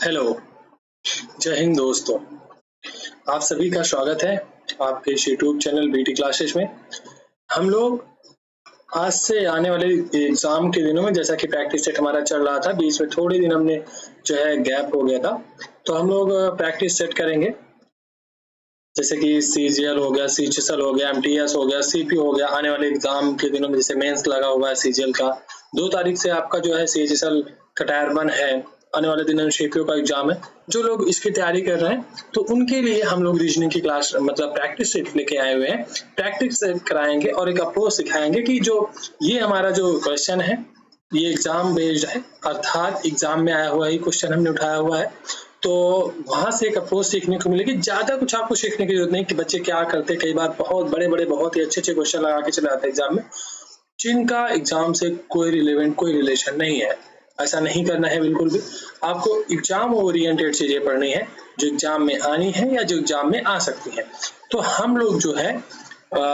Hello, जय हिंद दोस्तों। आप सभी का स्वागत है आपके इस यूट्यूब चैनल बीटी क्लासेस में। हम लोग आज से आने वाले एग्जाम के दिनों में, जैसा कि प्रैक्टिस सेट हमारा चल रहा था, बीच में थोड़े दिन हमने जो है गैप हो गया था, तो हम लोग प्रैक्टिस सेट करेंगे। जैसे कि सीजीएल हो गया, सीएचएसएल हो गया, एमटीएस हो गया, सीपी हो गया। आने वाले एग्जाम के दिनों में जैसे मेंस लगा हुआ है सीजीएल का, 2 तारीख से आपका जो है सीएचएसएल का टायर 1 है। आने वाले दिनों में सीपीओ का एग्जाम है। जो लोग इसकी तैयारी कर रहे हैं तो उनके लिए हम लोग रीजनिंग की क्लास मतलब प्रैक्टिस सेट लेके आए हुए हैं। प्रैक्टिस सेट कराएंगे और एक अप्रोच सिखाएंगे कि जो ये हमारा जो क्वेश्चन है ये एग्जाम बेस्ड है, अर्थात एग्जाम में आया हुआ ही क्वेश्चन हमने उठाया हुआ है। तो वहां से एक अप्रोच सीखने को मिलेगी। ज्यादा कुछ आपको सीखने की जरूरत नहीं कि बच्चे क्या करते। कई बार बहुत बड़े बहुत ही अच्छे क्वेश्चन लगा के चले आते हैं एग्जाम में, जिनका एग्जाम से कोई रिलेवेंट कोई रिलेशन नहीं है। ऐसा नहीं करना है बिल्कुल भी। आपको एग्जाम ओरिएंटेड चीजें पढ़नी है जो एग्जाम में आनी है या जो एग्जाम में आ सकती है। तो हम लोग जो है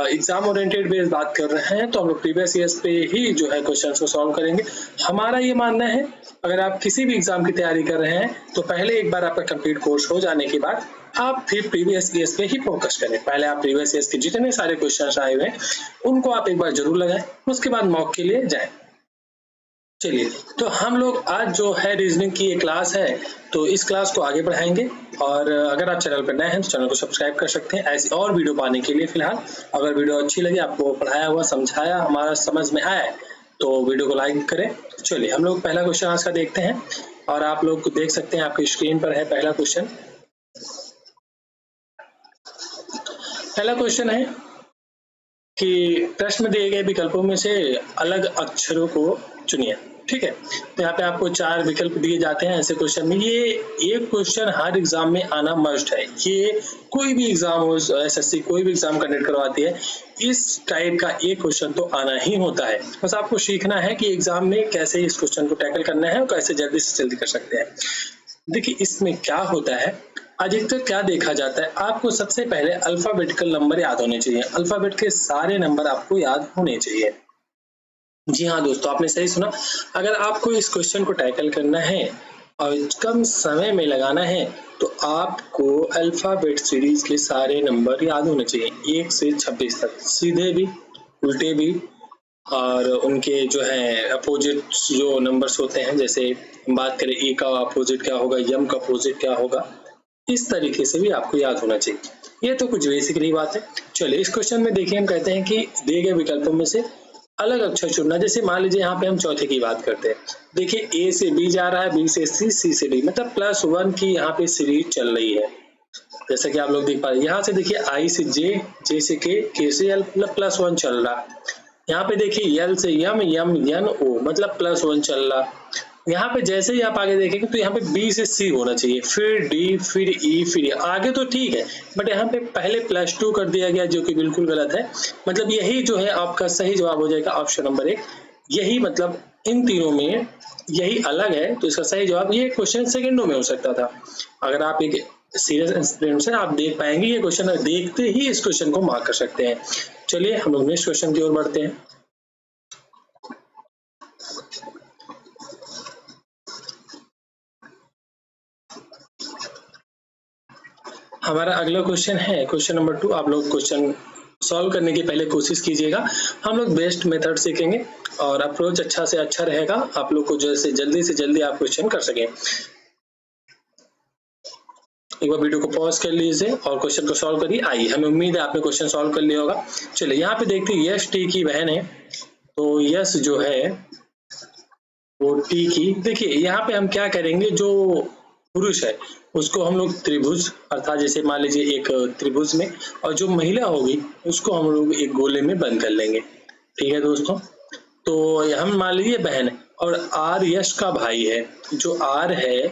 एग्जाम ओरिएंटेड बेस्ड बात कर रहे हैं, तो हम लोग प्रीवियस ईयर्स पे ही जो है क्वेश्चन को सॉल्व करेंगे। हमारा ये मानना है, अगर आप किसी भी एग्जाम की तैयारी कर रहे हैं तो पहले एक बार आपका कंप्लीट कोर्स हो जाने के बाद आप फिर प्रीवियस ईयर्स पे ही फोकस करें। पहले आप प्रीवियस ईयर्स के जितने सारे क्वेश्चन आए हुए हैं उनको आप एक बार जरूर लगाएं, उसके बाद मॉक के लिए जाएं। चलिए, तो हम लोग आज जो है रीजनिंग की ये क्लास है, तो इस क्लास को आगे बढ़ाएंगे। और अगर आप चैनल पर नए हैं तो चैनल को सब्सक्राइब कर सकते हैं ऐसी और वीडियो पाने के लिए। फिलहाल अगर वीडियो अच्छी लगी, आपको पढ़ाया हुआ समझाया हमारा समझ में आया तो वीडियो को लाइक करें। चलिए, हम लोग पहला क्वेश्चन आज का देखते हैं और आप लोग देख सकते हैं आपकी स्क्रीन पर है पहला क्वेश्चन। पहला क्वेश्चन है कि प्रश्न में दिए गए विकल्पों में से अलग अक्षरों को चुनिए। ठीक है, तो यहाँ पे आपको 4 विकल्प दिए जाते हैं ऐसे क्वेश्चन में। ये एक क्वेश्चन हर एग्जाम में आना मस्ट है। ये कोई भी एग्जाम हो, एसएससी कोई भी एग्जाम कंडक्ट करवाती है, इस टाइप का एक क्वेश्चन तो आना ही होता है। बस आपको सीखना है कि एग्जाम में कैसे इस क्वेश्चन को टैकल करना है और कैसे जल्दी से जल्दी कर सकते हैं। देखिए, इसमें क्या होता है, अधिकतर क्या देखा जाता है, आपको सबसे पहले अल्फाबेटिकल नंबर याद होने चाहिए। अल्फाबेट के सारे नंबर आपको याद होने चाहिए। जी हाँ दोस्तों, आपने सही सुना। अगर आपको इस क्वेश्चन को टैकल करना है और कम समय में लगाना है तो आपको अल्फाबेट सीरीज के सारे नंबर याद होने चाहिए, 1 से 26 तक, सीधे भी उल्टे भी, और उनके जो है अपोजिट जो नंबर्स होते हैं, जैसे बात करें ए का अपोजिट क्या होगा, यम का अपोजिट क्या होगा, इस तरीके से भी आपको याद होना चाहिए। ये तो कुछ बेसिकली बात है। चलिए, इस क्वेश्चन में देखिए, हम कहते हैं कि दिए गए विकल्पों में से अलग अक्षर चुनना। जैसे मान लीजिए यहाँ पे हम चौथे की बात करते हैं। देखिए, ए से बी जा रहा है, बी से सी, सी से डी, मतलब +1 की यहाँ पे सीरीज चल रही है। जैसा कि आप लोग देख पा रहे हैं, यहाँ से देखिए आई से जे, जे से के से एल, मतलब +1 चल रहा। यहाँ पे देखिए यल से यम, यम एन ओ, मतलब +1 चल रहा। यहाँ पे जैसे ही आप आगे देखेंगे तो यहाँ पे बी से सी होना चाहिए, फिर डी, फिर ई, फिर आगे तो ठीक है, बट यहाँ पे पहले +2 कर दिया गया, जो कि बिल्कुल गलत है। मतलब यही जो है आपका सही जवाब हो जाएगा ऑप्शन नंबर 1। यही मतलब इन तीनों में यही अलग है, तो इसका सही जवाब, ये क्वेश्चन सेकंडों में हो सकता था। अगर आप एक सीरियस स्टूडेंट से आप देख पाएंगे ये क्वेश्चन, देखते ही इस क्वेश्चन को मार्क कर सकते हैं। चलिए, हम लोग नेक्स्ट क्वेश्चन की ओर बढ़ते हैं। हमारा अगला क्वेश्चन है क्वेश्चन नंबर 2। आप लोग क्वेश्चन सॉल्व करने की पहले कोशिश कीजिएगा। हम लोग बेस्ट मेथड सीखेंगे और अप्रोच अच्छा से अच्छा रहेगा, आप लोग को जैसे जल्दी से जल्दी आप क्वेश्चन कर सकें। एक बार वीडियो को पॉज कर लीजिए और क्वेश्चन को सॉल्व करिए। आइए, हमें उम्मीद है आपने क्वेश्चन सॉल्व कर लिया होगा। चलिए, यहाँ पे देखते हैं यश टी की बहन है, तो यश जो है वो टी की, देखिए यहाँ पे हम क्या करेंगे, जो पुरुष है उसको हम लोग त्रिभुज, अर्थात जैसे मान लीजिए एक त्रिभुज में, और जो महिला होगी उसको हम लोग एक गोले में बंद कर लेंगे। ठीक है दोस्तों, तो हम मान लीजिए बहन है और आर यश का भाई है। जो आर है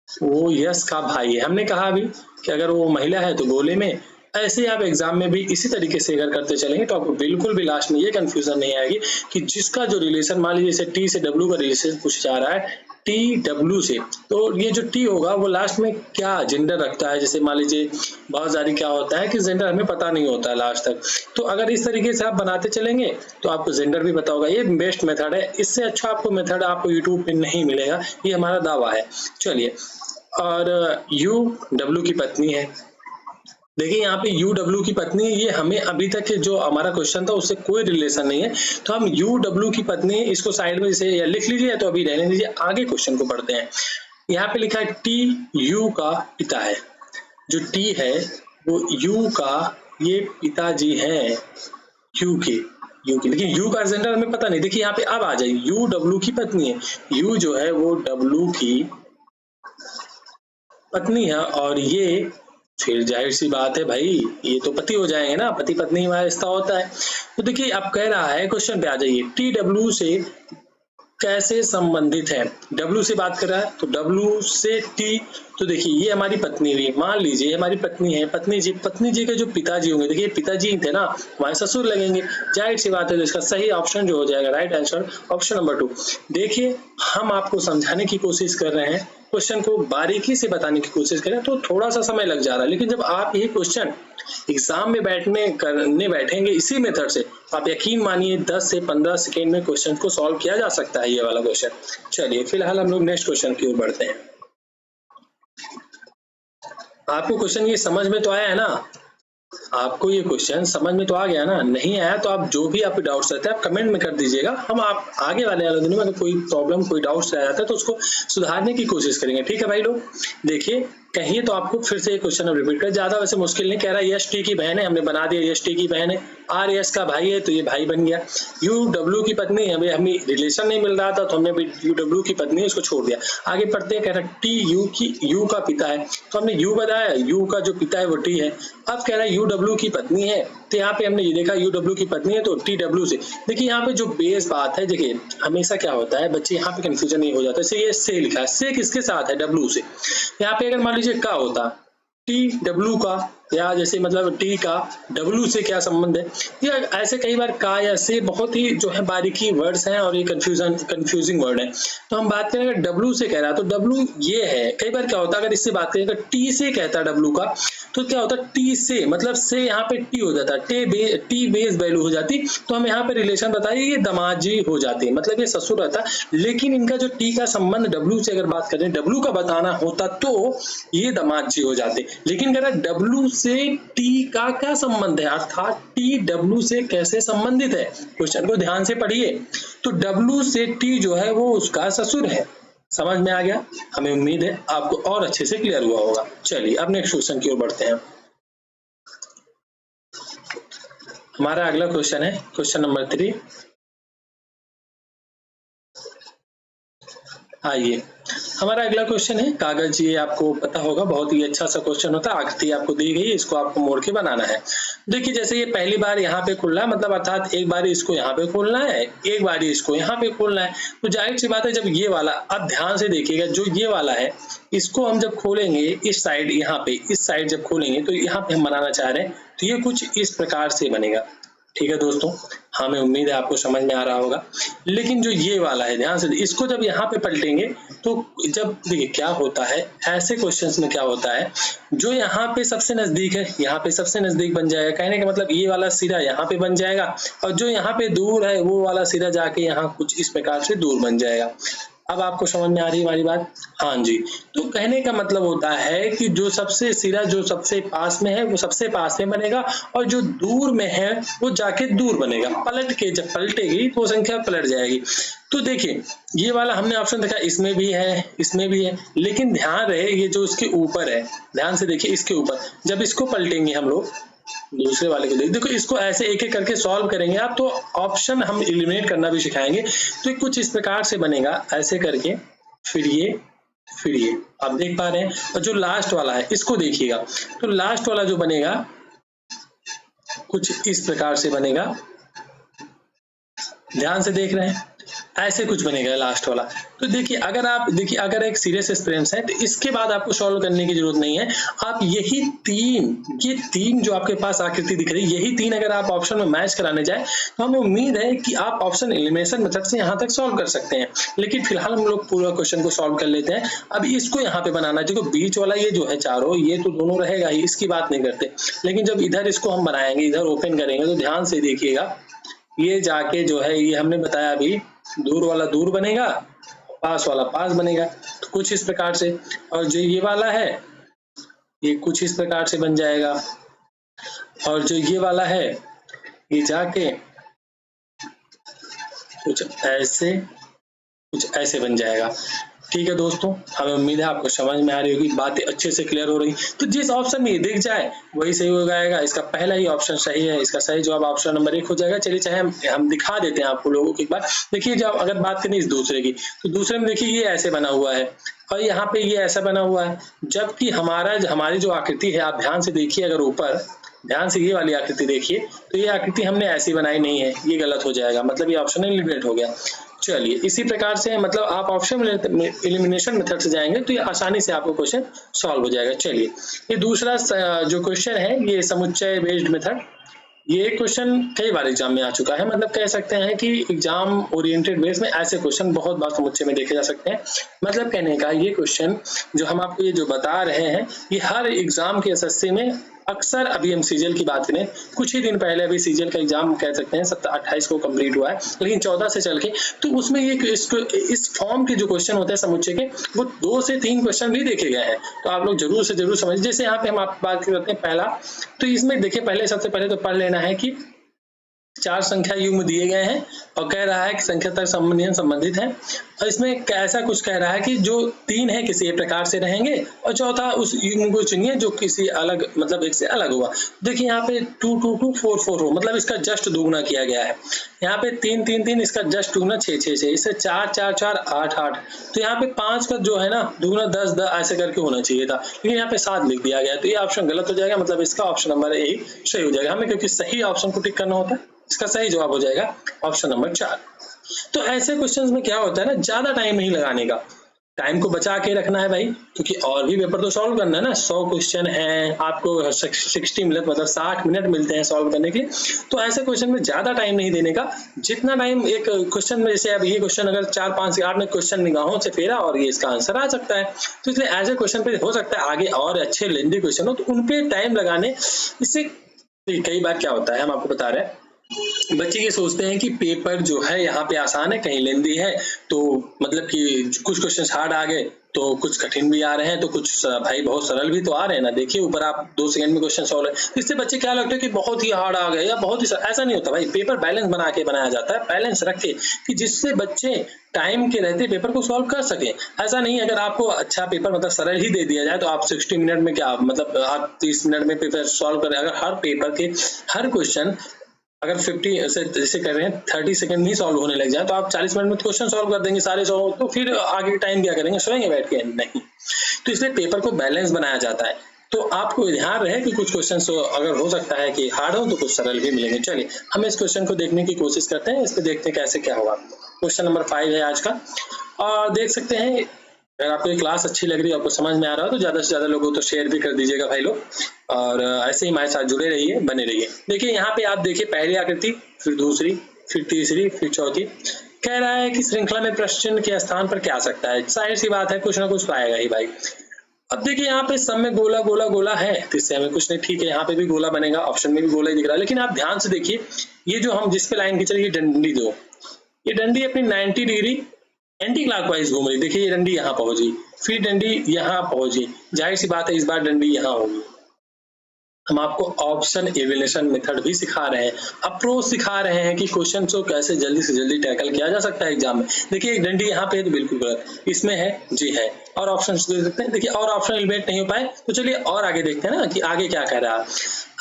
वो यश का भाई है। हमने कहा अभी कि अगर वो महिला है तो गोले में। ऐसे ही आप एग्जाम में भी इसी तरीके से अगर करते चलेंगे तो आपको बिल्कुल भी लास्ट में ये कंफ्यूजन नहीं आएगी कि जिसका जो रिलेशन, मान लीजिए जैसे टी से डब्ल्यू का रिलेशन पूछा जा रहा है, TW से, तो ये जो T होगा वो लास्ट में क्या जेंडर रखता है। जैसे मान लीजिए बहुत सारी क्या होता है कि जेंडर हमें पता नहीं होता है लास्ट तक, तो अगर इस तरीके से आप बनाते चलेंगे तो आपको जेंडर भी पता होगा। ये बेस्ट मेथड है, इससे अच्छा आपको मेथड आपको यूट्यूब पे नहीं मिलेगा, ये हमारा दावा है। चलिए, और UW की पत्नी है। देखिए यहाँ पे UW की पत्नी, ये हमें अभी तक के जो हमारा क्वेश्चन था उससे कोई रिलेशन नहीं है, तो हम UW की पत्नी इसको साइड में जैसे या लिख लीजिए, तो अभी रहने दीजिए, आगे क्वेश्चन को पढ़ते हैं। यहाँ पे लिखा है TU का पिता है, जो T है वो U का ये पिताजी है, U के, लेकिन U का जेंडर हमें पता नहीं। देखिए यहाँ पे अब आ जाए, UW की पत्नी है, U जो है वो W की पत्नी है, और ये फिर जाहिर सी बात है भाई, ये तो पति हो जाएंगे ना, पति पत्नी में रिश्ता होता है। तो देखिए अब कह रहा है, क्वेश्चन पे आ जाइए, TW से कैसे संबंधित है। W से बात कर रहा है तो W से T, तो देखिए ये हमारी पत्नी हुई, मान लीजिए हमारी पत्नी है, पत्नी जी के जो पिताजी होंगे, देखिए पिताजी थे ना, हमारे ससुर लगेंगे, जाहिर सी बात है। तो इसका सही ऑप्शन जो हो जाएगा, राइट आंसर ऑप्शन नंबर 2। देखिए हम आपको समझाने की कोशिश कर रहे हैं, क्वेश्चन को बारीकी से बताने की कोशिश करें तो थोड़ा सा समय लग जा रहा है, लेकिन जब आप ये क्वेश्चन एग्जाम में करने बैठेंगे इसी मेथड से, आप यकीन मानिए 10 से 15 सेकेंड में क्वेश्चन को सॉल्व किया जा सकता है, ये वाला क्वेश्चन। चलिए फिलहाल हम लोग नेक्स्ट क्वेश्चन की ओर बढ़ते हैं। आपको क्वेश्चन ये समझ में तो आया है ना, आपको ये क्वेश्चन समझ में तो आ गया ना। नहीं आया तो आप जो भी आप डाउट्स रहते हैं आप कमेंट में कर दीजिएगा, हम आप आगे वाले दिनों में अगर कोई प्रॉब्लम कोई डाउट्स रह जाता है तो उसको सुधारने की कोशिश करेंगे, ठीक है भाई लोग। देखिए कहिए तो आपको फिर से ये क्वेश्चन अब रिपीट कर, ज्यादा वैसे मुश्किल नहीं। कह रहा है यश टी की बहन है, हमने बना दिया यश टी की बहन है। आर यश का भाई है तो ये भाई बन गया। UW की पत्नी है, हमें रिलेशन नहीं मिल रहा था तो हमने UW की पत्नी है, उसको छोड़ दिया। आगे पढ़ते हैं, कह रहा है TU की U का पिता है, तो हमने U बताया, U का जो पिता है वो T है। अब कह रहा है UW की पत्नी है, तो यहाँ पे हमने ये देखा UW की पत्नी है तो TW से। देखिए यहाँ पे जो बेस बात है, देखिए हमेशा क्या होता है बच्चे, यहाँ पे कंफ्यूजन नहीं हो जाता। जैसे ये से लिखा है, से किसके साथ है, W से। यहाँ पे अगर मान लीजिए का होता TW का, या जैसे मतलब T का W से क्या संबंध है, या ऐसे कई बार का या से बहुत ही जो है बारीकी वर्ड्स हैं और ये कंफ्यूजिंग वर्ड है। तो हम बात करें अगर W से कह रहा है तो W ये है। कई बार क्या होता है अगर इससे बात करें, अगर T से कहता है W का, तो क्या होता है T से, मतलब से यहाँ पे T हो जाता है, T बेस वैल्यू हो जाती, तो हम यहाँ पे रिलेशन बताइए ये दामाद जी हो जाते, मतलब ये ससुर रहता। लेकिन इनका जो T का संबंध W से अगर बात करें, W का बताना होता तो ये दामाद जी हो जाते। लेकिन कह रहा है W से T का क्या संबंध है, अर्थात T W से कैसे संबंधित है। क्वेश्चन को ध्यान से पढ़िए, तो W से T जो है वो उसका ससुर है। समझ में आ गया, हमें उम्मीद है आपको और अच्छे से क्लियर हुआ होगा। चलिए अब नेक्स्ट क्वेश्चन की ओर बढ़ते हैं। हमारा अगला क्वेश्चन है क्वेश्चन नंबर 3। आइए हमारा अगला क्वेश्चन है कागज, ये आपको पता होगा बहुत ही अच्छा सा क्वेश्चन होता है। आकृति आपको दी गई है, इसको आपको मोड़ के बनाना है। देखिए जैसे ये पहली बार यहाँ पे खोलना है, मतलब अर्थात एक बार इसको यहाँ पे खोलना है, एक बार इसको यहाँ पे खोलना है। तो जाहिर सी बात है जब ये वाला, अब ध्यान से देखिएगा, जो ये वाला है इसको हम जब खोलेंगे इस साइड, यहाँ पे इस साइड जब खोलेंगे तो यहाँ पे हम बनाना चाह रहे हैं, तो ये कुछ इस प्रकार से बनेगा। ठीक है दोस्तों, हमें उम्मीद है आपको समझ में आ रहा होगा। लेकिन जो ये वाला है, ध्यान से इसको जब यहाँ पे पलटेंगे तो जब देखिए क्या होता है, ऐसे क्वेश्चंस में क्या होता है, जो यहाँ पे सबसे नजदीक है यहाँ पे सबसे नजदीक बन जाएगा। कहने का मतलब ये वाला सिरा यहाँ पे बन जाएगा, और जो यहाँ पे दूर है वो वाला सिरा जाके यहाँ कुछ इस प्रकार से दूर बन जाएगा। अब आपको समझ में आ रही है हमारी बात? हाँ जी। तो कहने का मतलब होता है कि जो सबसे सिरा जो सबसे पास में है वो सबसे पास में बनेगा, और जो दूर में है वो जाके दूर बनेगा। पलट के जब पलटेगी तो वो संख्या पलट जाएगी। तो देखिए ये वाला हमने ऑप्शन देखा, इसमें भी है इसमें भी है, लेकिन ध्यान रहे ये जो इसके ऊपर है, ध्यान से देखिए इसके ऊपर, जब इसको पलटेंगे हम लोग दूसरे वाले को देखो, इसको ऐसे एक एक करके सॉल्व करेंगे आप, तो ऑप्शन हम एलिमिनेट करना भी सिखाएंगे। तो कुछ इस प्रकार से बनेगा, ऐसे करके फिर ये आप देख पा रहे हैं। और जो लास्ट वाला है इसको देखिएगा, तो लास्ट वाला जो बनेगा कुछ इस प्रकार से बनेगा, ध्यान से देख रहे हैं, ऐसे कुछ बनेगा लास्ट वाला। तो देखिए अगर एक सीरियस स्टूडेंट्स है तो इसके बाद आपको सॉल्व करने की जरूरत नहीं है। आप ये तीन जो आपके पास आकृति दिख रही है, यही तीन अगर आप ऑप्शन में मैच कराने जाए तो हमें उम्मीद है कि आप ऑप्शन एलिमिनेशन मेथड से यहाँ तक सॉल्व कर सकते हैं। लेकिन फिलहाल हम लोग पूरा क्वेश्चन को सॉल्व कर लेते हैं। अब इसको यहाँ पे बनाना, जो बीच वाला ये जो है चारों, ये तो दोनों रहेगा ही, इसकी बात नहीं करते। लेकिन जब इधर इसको हम बनाएंगे, इधर ओपन करेंगे, तो ध्यान से देखिएगा, ये जाके जो है, ये हमने बताया अभी, दूर वाला दूर बनेगा, पास वाला पास बनेगा, तो कुछ इस प्रकार से। और जो ये वाला है ये कुछ इस प्रकार से बन जाएगा, और जो ये वाला है ये जाके कुछ ऐसे बन जाएगा। ठीक है दोस्तों, हमें उम्मीद है आपको समझ में आ रही होगी, बातें अच्छे से क्लियर हो रही। तो जिस ऑप्शन में ये दिख जाए वही सही हो जाएगा। इसका पहला ही ऑप्शन सही है, इसका सही जवाब ऑप्शन नंबर 1 हो जाएगा। चलिए चाहे हम दिखा देते हैं आपको लोगों को एक बार। देखिए जब अगर बात करें इस दूसरे की, तो दूसरे में देखिए ये ऐसे बना हुआ है और यहाँ पे ये ऐसा बना हुआ है, जबकि हमारी जो आकृति है, आप ध्यान से देखिए, अगर ऊपर ध्यान से ये वाली आकृति देखिए, तो ये आकृति हमने ऐसी बनाई नहीं है, ये गलत हो जाएगा, मतलब ये ऑप्शन एलिमिनेट हो गया। चलिए इसी प्रकार से मतलब आप ऑप्शन एलिमिनेशन मेथड से जाएंगे तो ये आसानी से आपको क्वेश्चन सॉल्व हो जाएगा। चलिए ये दूसरा जो क्वेश्चन है, ये समुच्चय बेस्ड मेथड, ये क्वेश्चन कई बार एग्जाम में आ चुका है। मतलब कह सकते हैं कि एग्जाम ओरिएंटेड बेस में ऐसे क्वेश्चन बहुत बार समुच्चय में देखे जा सकते हैं। मतलब कहने का ये क्वेश्चन जो हम आपको ये जो बता रहे हैं, ये हर एग्जाम के एसएससी में अक्सर, अभी हम सीजीएल की बात करें, कुछ ही दिन पहले अभी सीजीएल का एग्जाम कह सकते हैं 28 को कंप्लीट हुआ है, लेकिन 14 से चल के, तो उसमें ये इस फॉर्म के जो क्वेश्चन होते हैं समुच्चय के, वो 2 से 3 क्वेश्चन भी देखे गए हैं। तो आप लोग जरूर से जरूर समझिए। जैसे यहाँ पे हम आप बात करते हैं पहला, तो इसमें देखिए सबसे पहले तो पढ़ लेना है कि 4 संख्या युग्म दिए गए हैं और कह रहा है कि संख्या तक संबंधित है, और इसमें ऐसा कुछ कह रहा है कि जो 3 है किसी एक प्रकार से रहेंगे और चौथा उस युग्म को चुनिए जो किसी अलग, मतलब एक से अलग होगा। देखिए यहाँ पे 2 2 2 4 4 हो, मतलब इसका जस्ट दुगुना किया गया है। यहाँ पे 3 3 3, इसका जस्ट दुगुना 6 6 6, इससे 4 4 4 8 8, तो यहाँ पे 5 का जो है ना दुगुना 10 10 ऐसे करके होना चाहिए था, लेकिन यहाँ पे 7 लिख दिया गया, तो ये ऑप्शन गलत हो जाएगा। मतलब इसका ऑप्शन नंबर 1 सही हो जाएगा। हमें क्योंकि सही ऑप्शन को टिक करना होता है, इसका सही जवाब हो जाएगा ऑप्शन नंबर 4। तो ऐसे क्वेश्चंस में क्या होता है ना, ज्यादा टाइम नहीं लगाने का, टाइम को बचा के रखना है भाई, क्योंकि और भी पेपर तो सॉल्व करना है ना। 100 क्वेश्चन है, आपको 60 मिनट मतलब 60 मिनट मिलते हैं सॉल्व करने के लिए। तो ऐसे क्वेश्चन में ज्यादा टाइम नहीं देने का। जितना टाइम एक क्वेश्चन में, जैसे अब ये क्वेश्चन अगर 4 5 8 में क्वेश्चन निगाहों से फेरा और ये इसका आंसर आ सकता है, तो इसलिए ऐसे क्वेश्चन पे हो सकता है आगे और अच्छे लेंथी क्वेश्चन हो, तो उनपे टाइम लगाने। इससे कई बार क्या होता है, हम आपको बता रहे हैं, बच्चे ये सोचते हैं कि पेपर जो है यहाँ पे आसान है, कहीं लेंदी है, तो मतलब कि कुछ क्वेश्चन हार्ड आ गए तो कुछ कठिन भी आ रहे हैं, तो कुछ भाई बहुत सरल भी तो आ रहे हैं ना। देखिए ऊपर आप 2 सेकंड में क्वेश्चन सॉल्व है, इससे बच्चे क्या लगता है कि बहुत ही हार्ड आ गए या बहुत ही ऐसा नहीं होता भाई। पेपर बैलेंस बना के बनाया जाता है, बैलेंस रख के, कि जिससे बच्चे टाइम के रहते पेपर को सॉल्व कर सके। ऐसा नहीं अगर आपको अच्छा पेपर मतलब सरल ही दे दिया जाए तो आप 60 मिनट में क्या, मतलब आप 30 मिनट में पेपर सॉल्व करें। अगर हर पेपर के हर क्वेश्चन अगर 50 से जैसे कर रहे हैं 30 सेकंड में ही सॉल्व होने लग जाए, तो आप 40 मिनट में क्वेश्चन सॉल्व कर देंगे सारे सॉल्व, तो फिर आगे टाइम क्या करेंगे, सोएंगे बैठ के? नहीं। तो इसलिए पेपर को बैलेंस बनाया जाता है। तो आपको ध्यान रहे कि कुछ क्वेश्चन अगर हो सकता है कि हार्ड हो तो कुछ सरल भी मिलेंगे। चलिए हम इस क्वेश्चन को देखने की कोशिश करते हैं, इस पे देखते हैं कैसे क्या होगा। क्वेश्चन नंबर 5 है आज का, और देख सकते हैं अगर आपको ये क्लास अच्छी लग रही है, आपको समझ में आ रहा हो, तो ज्यादा से ज्यादा लोगों तो शेयर भी कर दीजिएगा भाई लोग, और ऐसे ही हमारे साथ जुड़े रहिए, बने रहिए। देखिए यहाँ पे आप देखिए पहली आकृति, फिर दूसरी, फिर तीसरी, फिर चौथी। कह रहा है कि श्रृंखला में प्रश्न चिन्ह के स्थान पर क्या आ सकता है। जाहिर सी बात है कुछ ना कुछ पाएगा ही भाई। अब देखिए यहाँ पे सब में गोला गोला गोला है, तो इससे हमें कुछ नहीं, ठीक है यहाँ पे भी गोला बनेगा, ऑप्शन में भी गोला ही दिख रहा है। लेकिन आप ध्यान से देखिए, ये जो हम जिस पे लाइन खींच रही है डंडी दो, ये डंडी अपनी 90 डिग्री एंटी क्लॉकवाइज घूम रही। देखिए ये डंडी यहाँ पहुंची, फिर डंडी यहाँ पहुंची, जाहिर सी बात है इस बार डंडी यहाँ होगी। हम आपको ऑप्शन एलिमिनेशन मेथड भी सिखा रहे हैं, अप्रोच सिखा रहे हैं कि क्वेश्चन को कैसे जल्दी से जल्दी टैकल किया जा सकता है एग्जाम में। देखिए एक डंडी यहाँ पे है तो बिल्कुल गलत, इसमें है जी है, और ऑप्शन दे सकते हैं। देखिए और ऑप्शन एलिमिनेट नहीं हो पाए, तो चलिए और आगे देखते हैं ना कि आगे क्या कह रहा है।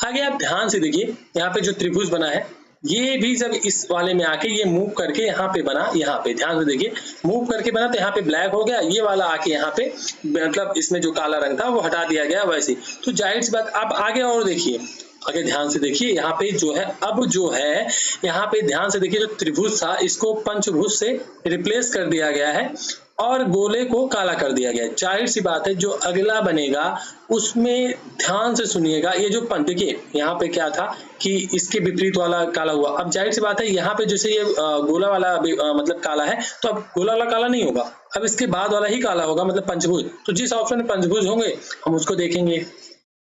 आगे आप ध्यान से देखिए, यहाँ पे जो त्रिभुज बना है, ये भी जब इस वाले में आके ये मूव करके यहाँ पे बना, यहाँ पे ध्यान से देखिए मूव करके बना, तो यहाँ पे ब्लैक हो गया, ये वाला आके यहाँ पे मतलब इसमें जो काला रंग था वो हटा दिया गया वैसे। तो जाहिर सी बात, अब आगे और देखिए, आगे ध्यान से देखिए, यहाँ पे जो है, अब जो है यहाँ पे ध्यान से देखिए, जो त्रिभुज था इसको पंचभुज से रिप्लेस कर दिया गया है, और गोले को काला कर दिया गया। जाहिर सी बात है जो अगला बनेगा उसमें ध्यान से सुनिएगा। ये जो देखिए यहाँ पे क्या था कि इसके विपरीत वाला काला हुआ। अब जाहिर सी बात है यहाँ पे जैसे ये गोला वाला मतलब काला है, तो अब गोला वाला काला नहीं होगा, अब इसके बाद वाला ही काला होगा, मतलब पंचभुज। तो जिस ऑप्शन में पंचभुज होंगे हम उसको देखेंगे।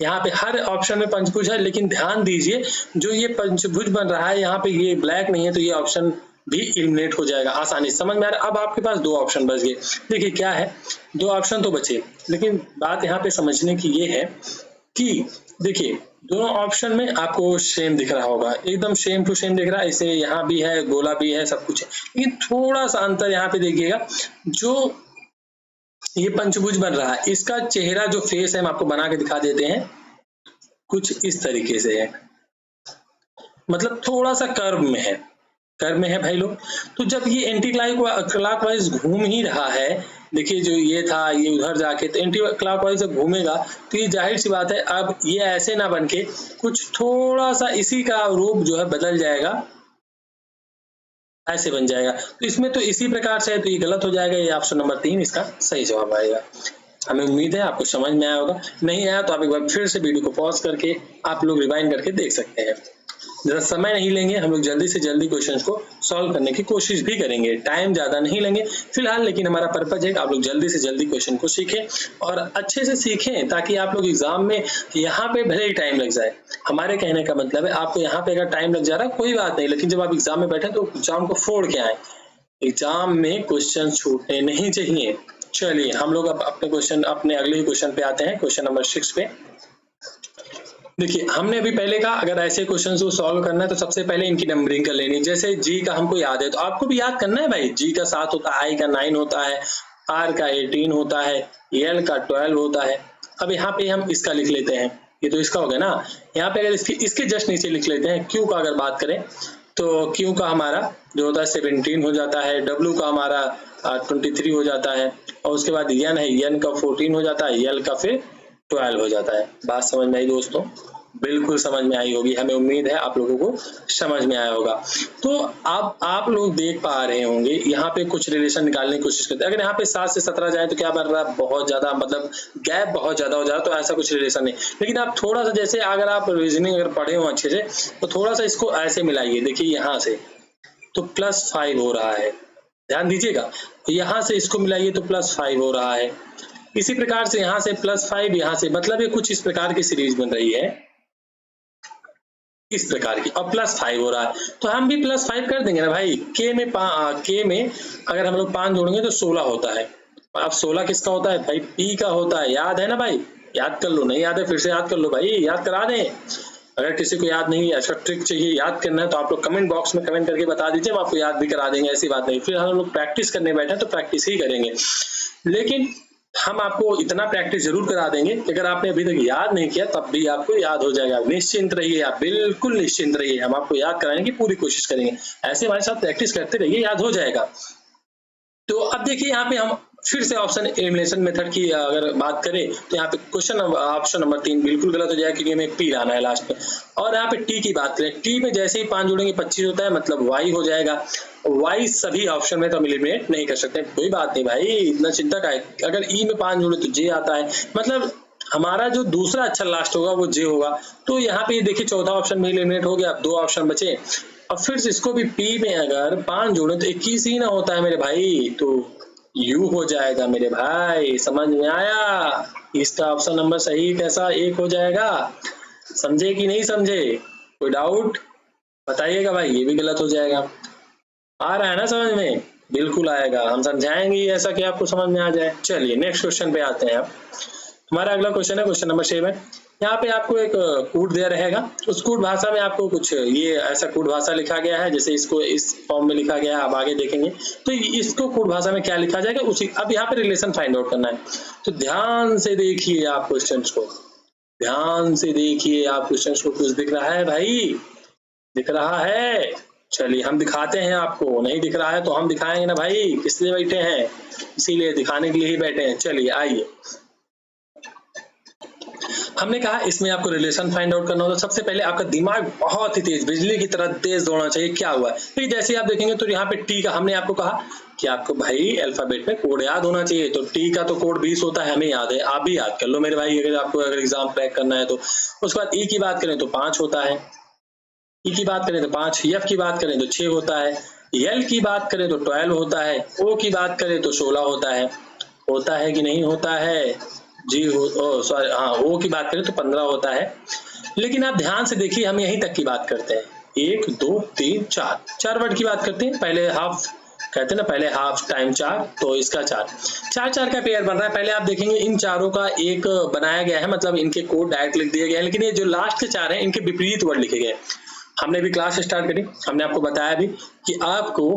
यहाँ पे हर ऑप्शन में पंचभुज है, लेकिन ध्यान दीजिए जो ये पंचभुज बन रहा है यहाँ पे ये ब्लैक नहीं है, तो ये ऑप्शन भी इलिमिनेट हो जाएगा आसानी से। समझ में आ रहा है? अब आपके पास 2 ऑप्शन बच गए। देखिए क्या है, 2 ऑप्शन तो बचे, लेकिन बात यहाँ पे समझने की ये है कि देखिए दोनों ऑप्शन में आपको सेम दिख रहा होगा, एकदम सेम टू सेम दिख रहा है। इसे यहाँ भी है, गोला भी है, सब कुछ है, लेकिन थोड़ा सा अंतर यहाँ पे देखिएगा। जो ये पंचभुज बन रहा है इसका चेहरा जो फेस है हम आपको बना के दिखा देते हैं, कुछ इस तरीके से है, मतलब थोड़ा सा कर्व में है, कर्व में है भाई लोग। तो जब ये एंटी क्लॉकवाइज घूम ही रहा है, देखिए जो ये था ये उधर जाके, तो एंटी क्लॉकवाइज जब घूमेगा तो ये जाहिर सी बात है अब ये ऐसे ना बन के कुछ थोड़ा सा इसी का रूप जो है बदल जाएगा, ऐसे बन जाएगा। तो इसमें तो इसी प्रकार से है, तो ये गलत हो जाएगा। ये ऑप्शन नंबर 3 इसका सही जवाब आएगा। हमें उम्मीद है आपको समझ में आया होगा। नहीं आया तो आप एक बार फिर से वीडियो को पॉज करके आप लोग रिवाइंड करके देख सकते हैं। ज़्यादा समय नहीं लेंगे, हम लोग जल्दी से जल्दी क्वेश्चंस को सॉल्व करने की कोशिश भी करेंगे, टाइम ज़्यादा नहीं लेंगे फिलहाल, लेकिन हमारा पर्पज है कि आप लोग जल्दी से जल्दी क्वेश्चन को सीखें और अच्छे से सीखें, ताकि आप लोग एग्जाम में यहाँ पे भले ही टाइम लग जाए। हमारे कहने का मतलब है आपको यहाँ पे अगर टाइम लग जा रहा है कोई बात नहीं, लेकिन जब आप एग्जाम में बैठे तो एग्जाम को फोड़ के आए। एग्जाम में क्वेश्चन छूटने नहीं चाहिए। चलिए हम लोग अब अपने अगले क्वेश्चन पे आते हैं, क्वेश्चन नंबर 6 पे। देखिए हमने अभी पहले कहा अगर ऐसे क्वेश्चन को सॉल्व करना है तो सबसे पहले इनकी नंबरिंग कर लेनी। जैसे जी का हमको याद है तो आपको भी याद करना है भाई, जी का 7 होता है, आई का 9 होता है, आर का 18 होता है, एल का 12 होता है। अब यहाँ पे हम इसका लिख लेते हैं, ये तो इसका हो गया ना। यहाँ पे अगर इसके जस्ट नीचे लिख लेते हैं क्यू का अगर बात करें तो क्यू का हमारा जो होता है 17 हो जाता है, डब्ल्यू का हमारा 23 हो जाता है, और उसके बाद एन है, एन का 14 हो जाता है, एल का फिर 12 हो जाता है। बात समझ में आई दोस्तों? बिल्कुल समझ में आई होगी, हमें उम्मीद है आप लोगों को समझ में आया होगा। तो आप लोग देख पा रहे होंगे यहाँ पे कुछ रिलेशन निकालने की कोशिश करते हैं। अगर यहाँ पे 7 से 17 जाए तो क्या बन रहा है, बहुत ज्यादा मतलब गैप बहुत ज्यादा हो जा रहा है, तो ऐसा कुछ रिलेशन नहीं। लेकिन आप थोड़ा सा जैसे अगर आप रीजनिंग अगर पढ़े हो अच्छे से तो थोड़ा सा इसको ऐसे मिलाइए। देखिए यहाँ से तो +5 हो रहा है, ध्यान दीजिएगा, यहाँ से इसको मिलाइए तो +5 हो रहा है। इसी प्रकार से यहाँ से +5, यहाँ से, मतलब ये कुछ इस प्रकार की सीरीज बन रही है, इस प्रकार की, और +5 हो रहा है। तो हम भी +5 कर देंगे ना भाई। के में अगर हम लोग 5 जोड़ेंगे तो 16 होता है। अब 16 किसका होता है भाई? पी का होता है। याद है ना भाई? याद कर लो, नहीं याद है फिर से याद कर लो भाई, याद करा दें। अगर किसी को याद नहीं है, अच्छा ट्रिक चाहिए याद करना है, तो आप लोग कमेंट बॉक्स में कमेंट करके बता दीजिए, हम आपको याद भी करा देंगे, ऐसी बात नहीं। फिर हम लोग प्रैक्टिस करने बैठे तो प्रैक्टिस ही करेंगे, लेकिन हम आपको इतना प्रैक्टिस जरूर करा देंगे कि अगर आपने अभी तक याद नहीं किया तब भी आपको याद हो जाएगा। निश्चिंत रहिए, आप बिल्कुल निश्चिंत रहिए, हम आपको याद कराने की पूरी कोशिश करेंगे। ऐसे हमारे साथ प्रैक्टिस करते रहिए, याद हो जाएगा। तो अब देखिए यहाँ पे हम फिर से ऑप्शन एलिमिनेशन मेथड की अगर बात करें तो यहाँ पे क्वेश्चन ऑप्शन नंबर 3 बिल्कुल गलत हो जाएगा, क्योंकि हमें पी लाना है लास्ट में। और यहाँ पे टी की बात करें, टी में जैसे ही 5 जोड़ेंगे 25 होता है, मतलब वाई हो जाएगा। वाई सभी ऑप्शन में तो हम एलिमिनेट नहीं कर सकते, कोई बात नहीं भाई, इतना चिंता का है। अगर ई में 5 जोड़े तो जे आता है, मतलब हमारा जो दूसरा अक्षर लास्ट होगा वो जे होगा। तो यहाँ पे देखिए चौथा ऑप्शन भी एलिमिनेट हो गया, अब 2 ऑप्शन बचे। अब फिर से इसको भी पी में अगर 5 जोड़े तो 21 ही ना होता है मेरे भाई, तो यू हो जाएगा मेरे भाई। समझ में आया? इसका ऑप्शन नंबर सही कैसा 1 हो जाएगा। समझे कि नहीं समझे? कोई डाउट बताइएगा भाई, ये भी गलत हो जाएगा। आ रहा है ना समझ में? बिल्कुल आएगा, हम समझाएंगे ऐसा कि आपको समझ में आ जाए। चलिए नेक्स्ट क्वेश्चन पे आते हैं। अब हमारा अगला क्वेश्चन है क्वेश्चन नंबर 7। यहाँ पे आपको एक कूट दिया रहेगा, उस कूट भाषा में आपको कुछ ये ऐसा कूट भाषा लिखा गया है, जैसे इसको इस फॉर्म में लिखा गया है, आप आगे देखेंगे तो इसको कूट भाषा में क्या लिखा जाएगा उसी। अब यहाँ पे रिलेशन फाइंड आउट करना है, तो ध्यान से देखिए आप क्वेश्चन को, ध्यान से देखिए आप क्वेश्चन को। कुछ दिख रहा है भाई? दिख रहा है? चलिए हम दिखाते हैं आपको। नहीं दिख रहा है तो हम दिखाएंगे ना भाई, किस लिए बैठे हैं? इसीलिए दिखाने के लिए ही बैठे हैं। चलिए आइए, हमने कहा इसमें आपको रिलेशन फाइंड आउट करना होगा। सबसे पहले आपका दिमाग बहुत ही तेज, बिजली की तरह तेज दौड़ना चाहिए। क्या हुआ, फिर जैसे आप देखेंगे तो यहाँ पे टी का हमने आपको कहा कि आपको भाई अल्फाबेट में कोड याद होना चाहिए, तो टी का तो कोड 20 होता है, हमें याद है, आप भी याद कर लो मेरे भाई, अगर आपको अगर एग्जाम क्रैक करना है तो। उसके बाद ई की बात करें तो 5 होता है, ई की बात करें तो 5, एफ की बात करें तो 6 होता है, एल की बात करें तो 12 होता है, ओ की बात करें तो 16 होता है कि नहीं होता है जी, सॉरी हाँ, ओ की बात करें तो 15 होता है। लेकिन आप ध्यान से देखिए, हम यहीं तक की बात करते हैं, 1 2 3 4 वर्ड की बात करते हैं। पहले हाफ कहते हैं ना, पहले हाफ टाइम 4, तो इसका 4 का पेयर बन रहा है। पहले आप देखेंगे इन चारों का एक बनाया गया है, मतलब इनके कोड डायरेक्ट लिख दिए गए हैं, लेकिन ये जो लास्ट के 4 हैं इनके विपरीत वर्ड लिखे गए। हमने भी क्लास स्टार्ट करी, हमने आपको बताया भी कि आपको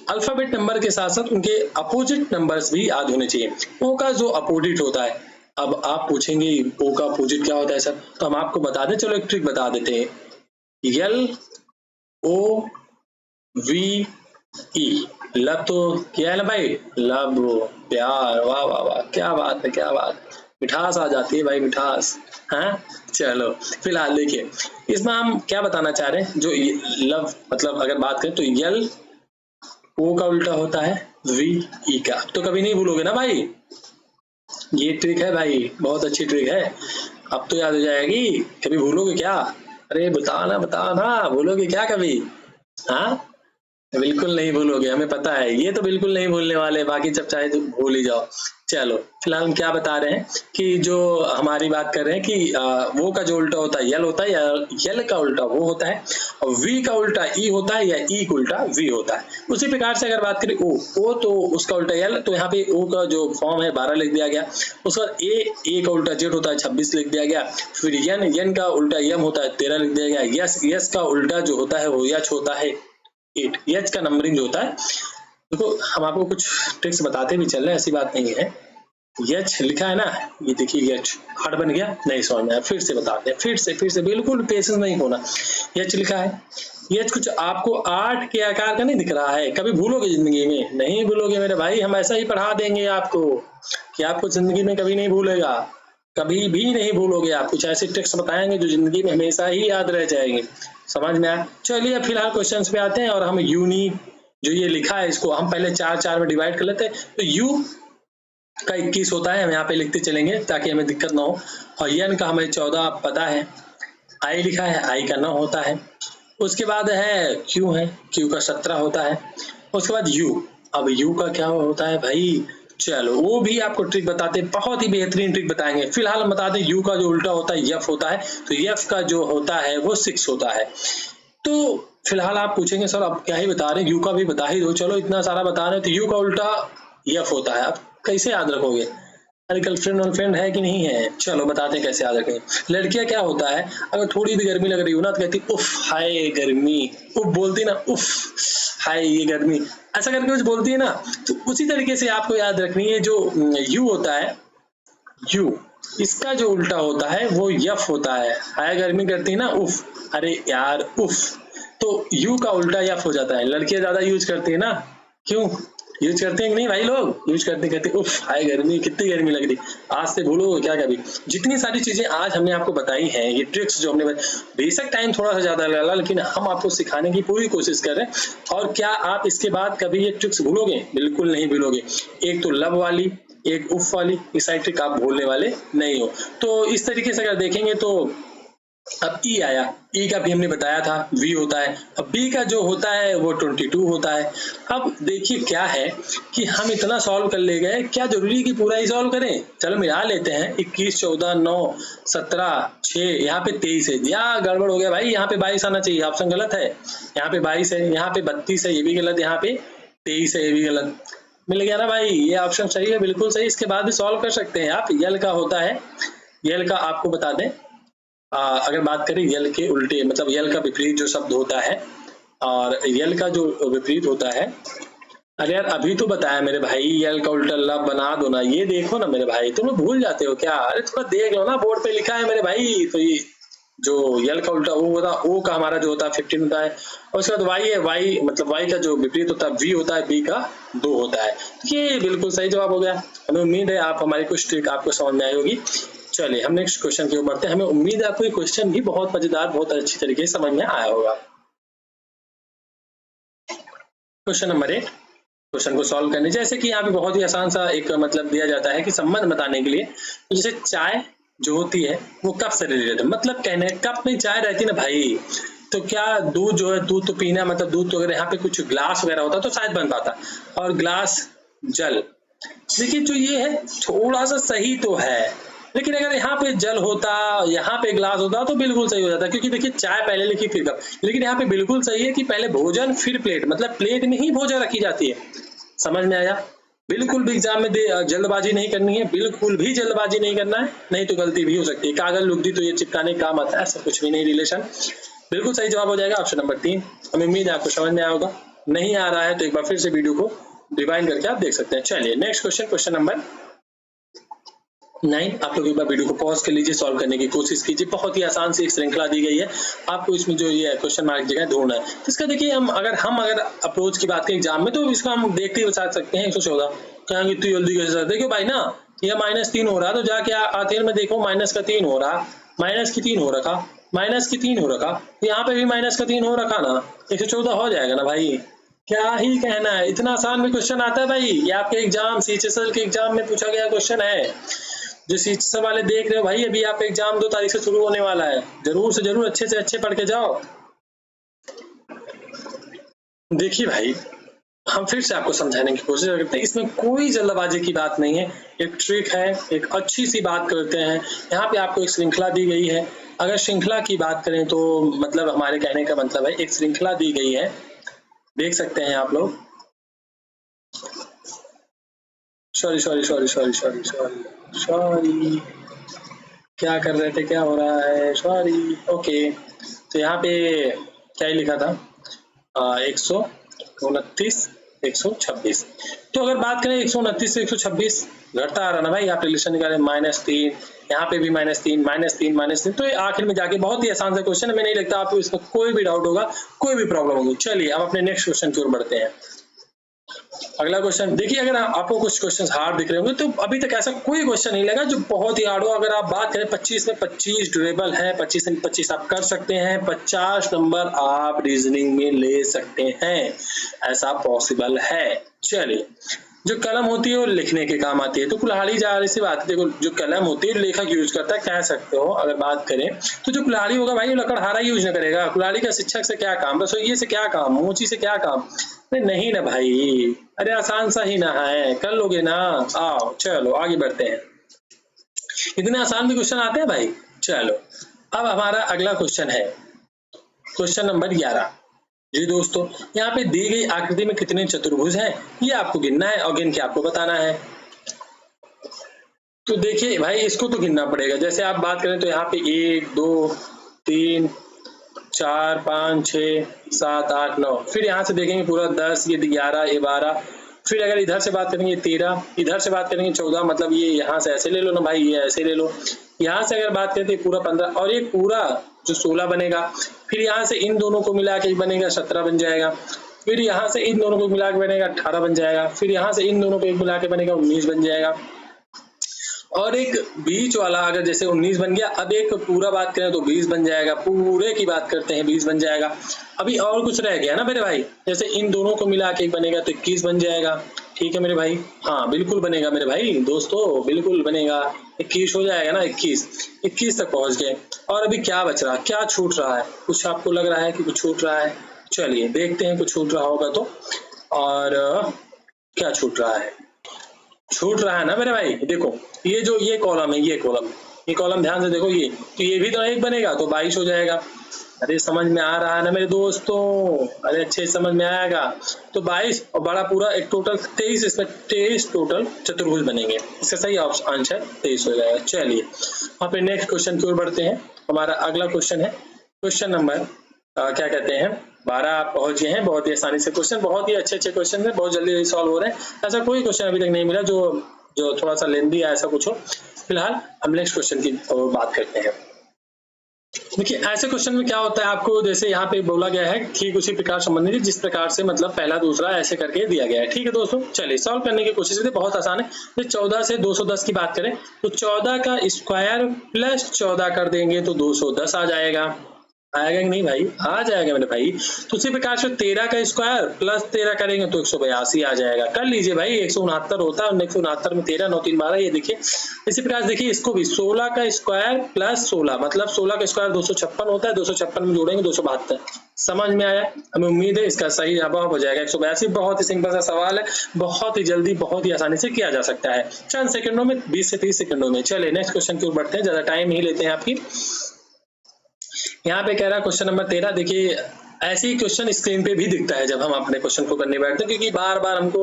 अल्फाबेट नंबर के साथ साथ उनके अपोजिट नंबर्स भी याद होने चाहिए। ओ का जो अपोजिट होता है, अब आप पूछेंगे ओ का अपोजिट क्या होता है सर, तो हम आपको बता दें, चलो एक ट्रिक बता देते हैं। L O V E, love तो क्या है ना भाई, लव प्यार, वाह वाह वाह, क्या बात है, क्या बात, मिठास आ जाती है भाई, मिठास। हाँ चलो फिलहाल देखिए, इसमें हम क्या बताना चाह रहे हैं, जो लव मतलब अगर बात करें तो यल ओ का उल्टा होता है वी ई का, तो कभी नहीं भूलोगे ना भाई, ये ट्रिक है भाई, बहुत अच्छी ट्रिक है, अब तो याद हो जाएगी, कभी भूलोगे क्या, अरे बताना भूलोगे क्या कभी, हाँ बिल्कुल नहीं भूलोगे, हमें पता है, ये तो बिल्कुल नहीं भूलने वाले, बाकी जब चाहे तो भूल ही जाओ। चलो फिलहाल हम क्या बता रहे हैं कि जो हमारी बात कर रहे हैं कि वो का जो उल्टा होता है यल होता है, या यल का उल्टा वो होता है, और वी का उल्टा ई होता है, या ई का उल्टा वी होता है। उसी प्रकार से अगर बात करें ओ तो उसका उल्टा यल, तो यहाँ पे ओ का जो फॉर्म है 12 लिख दिया गया। उसके बाद ए का उल्टा जेड होता है 26 लिख दिया गया। फिर यन का उल्टा यम होता है 13 लिख दिया गया। यस का उल्टा जो होता है वो यच होता है 8। यच का नंबरिंग जो होता है, देखो हम आपको कुछ ट्रिक्स बताते भी चल रहे हैं, ऐसी बात नहीं है। यच लिखा है ना, ये देखिए यच हार्ड बन गया, नहीं समझ में आया, फिर से बताते हैं, फिर से बिल्कुल पेशेंस नहीं होना। यच लिखा है, यच कुछ आपको 8 के आकार का नहीं दिख रहा है, कभी भूलोगे जिंदगी में, नहीं भूलोगे मेरे भाई, हम ऐसा ही पढ़ा देंगे आपको कि आपको जिंदगी में कभी नहीं भूलेगा, कभी भी नहीं भूलोगे। आप कुछ ऐसे ट्रिक्स बताएंगे जो जिंदगी में हमेशा ही याद रह जाएंगे, समझ में आया। चलिए फिलहाल क्वेश्चंस पे आते हैं, और हम यूनी जो ये लिखा है इसको हम पहले 4 में डिवाइड कर लेते हैं। तो यू का 21 होता है, हम यहाँ पे लिखते चलेंगे ताकि हमें दिक्कत ना हो। और यन का हमें 14 पता है। आई लिखा है, आई का 9 होता है। उसके बाद है क्यू का 17 होता है। उसके बाद यू, अब यू का क्या होता है भाई, चलो वो भी आपको ट्रिक बताते हैं, बहुत ही बेहतरीन ट्रिक बताएंगे। फिलहाल हम बता दें यू का जो उल्टा होता है यफ होता है, तो यफ का जो होता है वो 6 होता है। तो फिलहाल आप पूछेंगे सर अब क्या ही बता रहे हैं, यू का भी बता ही दो, चलो इतना सारा बता रहे हैं, तो यू का उल्टा यफ होता है, आप कैसे याद रखोगे, अरे गर्लफ्रेंड वर्लफ्रेंड है कि नहीं है, चलो बताते हैं कैसे याद रखेंगे। लड़कियां क्या होता है, अगर थोड़ी भी गर्मी लग रही हो ना तो कहती उफ हाय गर्मी, उफ बोलती ना, उफ हाय ये गर्मी, ऐसा करके कुछ बोलती है ना, तो उसी तरीके से आपको याद रखनी है, जो यू होता है, यू इसका जो उल्टा होता है वो यफ होता है। हाय गर्मी करती है ना उफ, अरे यार उफ, तो यू का उल्टा यफ हो जाता है। लड़कियां ज्यादा यूज करती है ना, क्यों यूज करते हैं कि नहीं भाई, लोग यूज करते कहते उफ हाय गर्मी, कितनी गर्मी लग रही, आज से भूलो क्या कभी। जितनी सारी चीजें आज हमने आपको बताई हैं, ये ट्रिक्स जो हमने बेशक टाइम थोड़ा सा ज्यादा लगा, लेकिन हम आपको सिखाने की पूरी कोशिश कर रहे हैं। और क्या आप इसके बाद कभी ये ट्रिक्स भूलोगे, बिल्कुल नहीं भूलोगे। एक तो लब वाली, एक उफ वाली, इस साइड ट्रिक आप भूलने वाले नहीं हो। तो इस तरीके से अगर देखेंगे तो अब ई आया, ई का भी हमने बताया था वी होता है। अब बी का जो होता है वो 22 होता है। अब देखिए क्या है कि हम इतना सॉल्व कर ले गए, क्या जरूरी कि पूरा ही सॉल्व करें, चलो मिला लेते हैं। 21 14 9 17 6, यहाँ पे 23 है, या गड़बड़ हो गया भाई, यहाँ पे 22 आना चाहिए, ऑप्शन गलत है, यहाँ पे 22 है, यहाँ पे 32 है, ये भी गलत, यहाँ पे 23 है, ये भी गलत, मिल गया ना भाई, ये ऑप्शन सही है, बिल्कुल सही। इसके बाद भी सॉल्व कर सकते हैं आप। यल का होता है, यल का आपको बता दें, अगर बात करें यल के उल्टे, मतलब यल का विपरीत जो शब्द होता है, और यल का जो विपरीत होता है, अरे यार अभी तो बताया मेरे भाई, यल का उल्टा लब बना दो ना, ये देखो ना मेरे भाई, तुम लोग भूल जाते हो क्या, अरे थोड़ा देख लो ना, बोर्ड पे लिखा है मेरे भाई। तो ये जो यल का उल्टा ओ होता है, ओ का हमारा जो होता है 15 होता है। और उसके बाद वाई है, वाई मतलब वाई का जो विपरीत होता है वी होता है, बी का 2 होता है। ये बिल्कुल सही जवाब हो गया। हमें उम्मीद है आप हमारी कुछ ट्रिक आपको समझ में आई होगी। चलिए हम नेक्स्ट क्वेश्चन की ओर बढ़ते हैं। हमें उम्मीद है आपको ये क्वेश्चन भी बहुत मजेदार, बहुत अच्छी तरीके से समझ में आया होगा। क्वेश्चन नंबर 1, क्वेश्चन को सॉल्व करने, जैसे कि यहाँ पे बहुत ही आसान सा एक मतलब दिया जाता है कि संबंध बताने के लिए, जैसे चाय जो होती है वो कप से रिलेटेड है, मतलब कहने कप में चाय रहती ना भाई, तो क्या दूध जो है, दूध तो पीना, मतलब दूध तो अगर यहाँ पे कुछ ग्लास वगैरह होता तो शायद बन पाता, और ग्लास जल। देखिए जो ये है थोड़ा सा सही तो है, लेकिन अगर यहाँ पे जल होता, यहाँ पे ग्लास होता तो बिल्कुल सही हो जाता, क्योंकि देखिए चाय पहले लिखी फिर कप, लेकिन यहाँ पे बिल्कुल सही है कि पहले भोजन फिर प्लेट, मतलब प्लेट में ही भोजन रखी जाती है। समझ में आया? बिल्कुल भी एग्जाम में जल्दबाजी नहीं करनी है, बिल्कुल भी जल्दबाजी नहीं करना है, नहीं तो गलती भी हो सकती है। कागज लुगदी तो ये चिपकाने का काम आता है, ऐसा कुछ भी नहीं रिलेशन। बिल्कुल सही जवाब हो जाएगा ऑप्शन नंबर 3। हमें उम्मीद है आपको समझ में आया होगा। नहीं आ रहा है तो एक बार फिर से वीडियो को रिवाइंड करके आप देख सकते हैं। चलिए नेक्स्ट क्वेश्चन, क्वेश्चन नंबर 9। आप लोग एक बार वीडियो को पॉज कर लीजिए, सॉल्व करने की कोशिश कीजिए। बहुत ही आसान सी एक श्रृंखला दी गई है आपको, इसमें जो ये क्वेश्चन मार्क जगह ढूंढना है। तो इसका देखिए हम अगर अप्रोच की बात करें एग्जाम में, तो इसका हम देखते ही बता सकते हैं 114। क्या इतनी जल्दी कैसे? देखियो भाई ना, ये -3 हो रहा, तो जाके आखिर में देखो माइनस का 3 हो रहा, माइनस की 3 हो रखा, माइनस की 3 हो रखा, यहाँ पे भी माइनस का 3 हो रखा ना, 114 हो जाएगा ना भाई। क्या ही कहना है, इतना आसान में क्वेश्चन आता है भाई। ये आपके एग्जाम CHSL के एग्जाम में पूछा गया क्वेश्चन है। जो CHSL वाले देख रहे हो भाई, अभी आप एग्जाम 2 तारीख से शुरू होने वाला है, जरूर से जरूर अच्छे से अच्छे पढ़ के जाओ। देखिए भाई, हम फिर से आपको समझाने की कोशिश करते हैं, इसमें कोई जल्दबाजी की बात नहीं है, एक ट्रिक है, एक अच्छी सी बात करते हैं। यहाँ पे आपको एक श्रृंखला दी गई है। अगर श्रृंखला की बात करें तो मतलब हमारे कहने का मतलब है एक श्रृंखला दी गई है, देख सकते हैं आप लोग। सॉरी क्या कर रहे थे, क्या हो रहा है, सॉरी। ओके, तो यहाँ पे क्या ही लिखा था, 129 126। तो अगर बात करें 129 से 126 घटता आ रहा ना भाई, आप रिलेशन निकालें -3, यहाँ पे भी -3 -3, तो आखिर में जाके बहुत ही आसान सा क्वेश्चन है। हमें नहीं लगता आपको इसमें कोई भी डाउट होगा, कोई भी प्रॉब्लम होगी। चलिए अब अपने नेक्स्ट क्वेश्चन की ओर बढ़ते हैं। अगला क्वेश्चन देखिए, अगर आपको कुछ क्वेश्चन हार्ड दिख रहे होंगे तो अभी तक ऐसा कोई क्वेश्चन नहीं लगा जो बहुत ही हार्ड हो। अगर आप बात करें 25 में 25 ड्यूरेबल है, 25 में 25 आप कर सकते हैं, 50 नंबर आप रीजनिंग में ले सकते हैं, ऐसा पॉसिबल है। चलिए, जो कलम होती है वो लिखने के काम आती है, तो कुल्हाड़ी जा रही सी बात है। देखो जो कलम होती है लेखक यूज करता है, कह सकते हो। अगर बात करें तो जो कुल्हाड़ी होगा भाई वो लकड़हारा यूज न करेगा। कुल्हाड़ी का शिक्षक से क्या काम, रसोइये से क्या काम, मोची से क्या काम? नहीं ना भाई, अरे आसान सा ही ना है, कर लोगे ना। आओ चलो आगे बढ़ते हैं, इतने आसान भी क्वेश्चन आते हैं भाई। चलो अब हमारा अगला क्वेश्चन है क्वेश्चन नंबर 11। जी दोस्तों, यहाँ पे दी गई आकृति में कितने चतुर्भुज हैं, ये आपको गिनना है और गिन के आपको बताना है। तो देखिए भाई, इसको तो गिनना पड़ेगा। जैसे आप बात करें तो यहाँ पे 1 2 3 4 5 6 7 8 9, फिर यहाँ से देखेंगे पूरा 10, ये 11, ये 12, फिर अगर इधर से बात करेंगे 13, इधर से बात करेंगे 14, मतलब ये यहाँ से ऐसे ले लो ना भाई, ये ऐसे ले लो। यहाँ से अगर बात करें तो पूरा 15, और ये पूरा जो 16 बनेगा। फिर यहाँ से इन दोनों को मिला के बनेगा 17 बन जाएगा। फिर यहाँ से इन दोनों को मिला के बनेगा 18 बन जाएगा। फिर यहाँ से इन दोनों को मिला के बनेगा 19 बन जाएगा। और एक बीच वाला अगर जैसे 19 बन गया, अब एक पूरा बात करें तो 20 बन जाएगा। पूरे की बात करते हैं 20 बन जाएगा। अभी और कुछ रह गया ना मेरे भाई, जैसे इन दोनों को मिला के बनेगा तो 21 बन जाएगा। ठीक है मेरे भाई, हाँ बिल्कुल बनेगा मेरे भाई दोस्तों, बिल्कुल बनेगा। 21 हो जाएगा ना, 21 तक पहुंच गए। और अभी क्या बच रहा है, क्या छूट रहा है? कुछ आपको लग रहा है कि कुछ छूट रहा है? चलिए देखते हैं कुछ छूट रहा होगा तो। और क्या छूट रहा है? छूट रहा है ना मेरे भाई, देखो ये जो ये कॉलम है, ये कॉलम ध्यान से देखो, ये तो ये भी तो 1 बनेगा तो 22 हो जाएगा। अरे समझ में आ रहा है ना मेरे दोस्तों, अरे अच्छे समझ में आएगा। तो 22 और बड़ा पूरा एक टोटल 23, इसमें 23 टोटल चतुर्भुज बनेंगे। इसका सही आंसर 23 हो जाएगा। चलिए वहाँ पे नेक्स्ट क्वेश्चन की ओर बढ़ते हैं। हमारा अगला क्वेश्चन है क्वेश्चन नंबर क्या कहते हैं 12। आप पहुंच गए हैं, बहुत ही आसानी से क्वेश्चन, बहुत ही अच्छे क्वेश्चन है, बहुत जल्दी सॉल्व हो रहे हैं। ऐसा कोई क्वेश्चन अभी तक नहीं मिला जो थोड़ा सा लेंदी है, ऐसा कुछ हो। फिलहाल हम नेक्स्ट क्वेश्चन की बात करते हैं। देखिए ऐसे क्वेश्चन में क्या होता है, आपको जैसे यहाँ पे बोला गया है ठीक उसी प्रकार संबंधित जिस प्रकार से मतलब पहला दूसरा ऐसे करके दिया गया है। ठीक है दोस्तों, चलिए सॉल्व करने की कोशिश करते, बहुत आसान है। तो 14 से 210 की बात करें तो 14 का स्क्वायर प्लस 14 कर देंगे तो 210 आ जाएगा। आएगा कि नहीं भाई? आ जाएगा मेरे भाई। तो उसी प्रकार से 13 का स्क्वायर प्लस 13 करेंगे तो 182 आ जाएगा। कर लीजिए भाई, 169 होता है, 169 में 13 9 3 12, ये देखिए। इसी प्रकार देखिए इसको भी 16 का स्क्वायर प्लस 16 मतलब 16 का स्क्वायर 256 होता है, 256 में जोड़ेंगे 272। समझ में आया? हमें उम्मीद है इसका सही जवाब हो जाएगा 182। बहुत ही सिंपल सा सवाल है, बहुत ही जल्दी बहुत ही आसानी से किया जा सकता है, चंद सेकंडों में, 20 से 30 सेकंडों में। चलिए नेक्स्ट क्वेश्चन की ओर बढ़ते हैं, ज्यादा टाइम नहीं लेते हैं आपकी। यहाँ पे कह रहा है क्वेश्चन नंबर 13। देखिए ऐसे ही क्वेश्चन स्क्रीन पे भी दिखता है जब हम अपने क्वेश्चन को करने बैठते हैं, क्योंकि बार बार हमको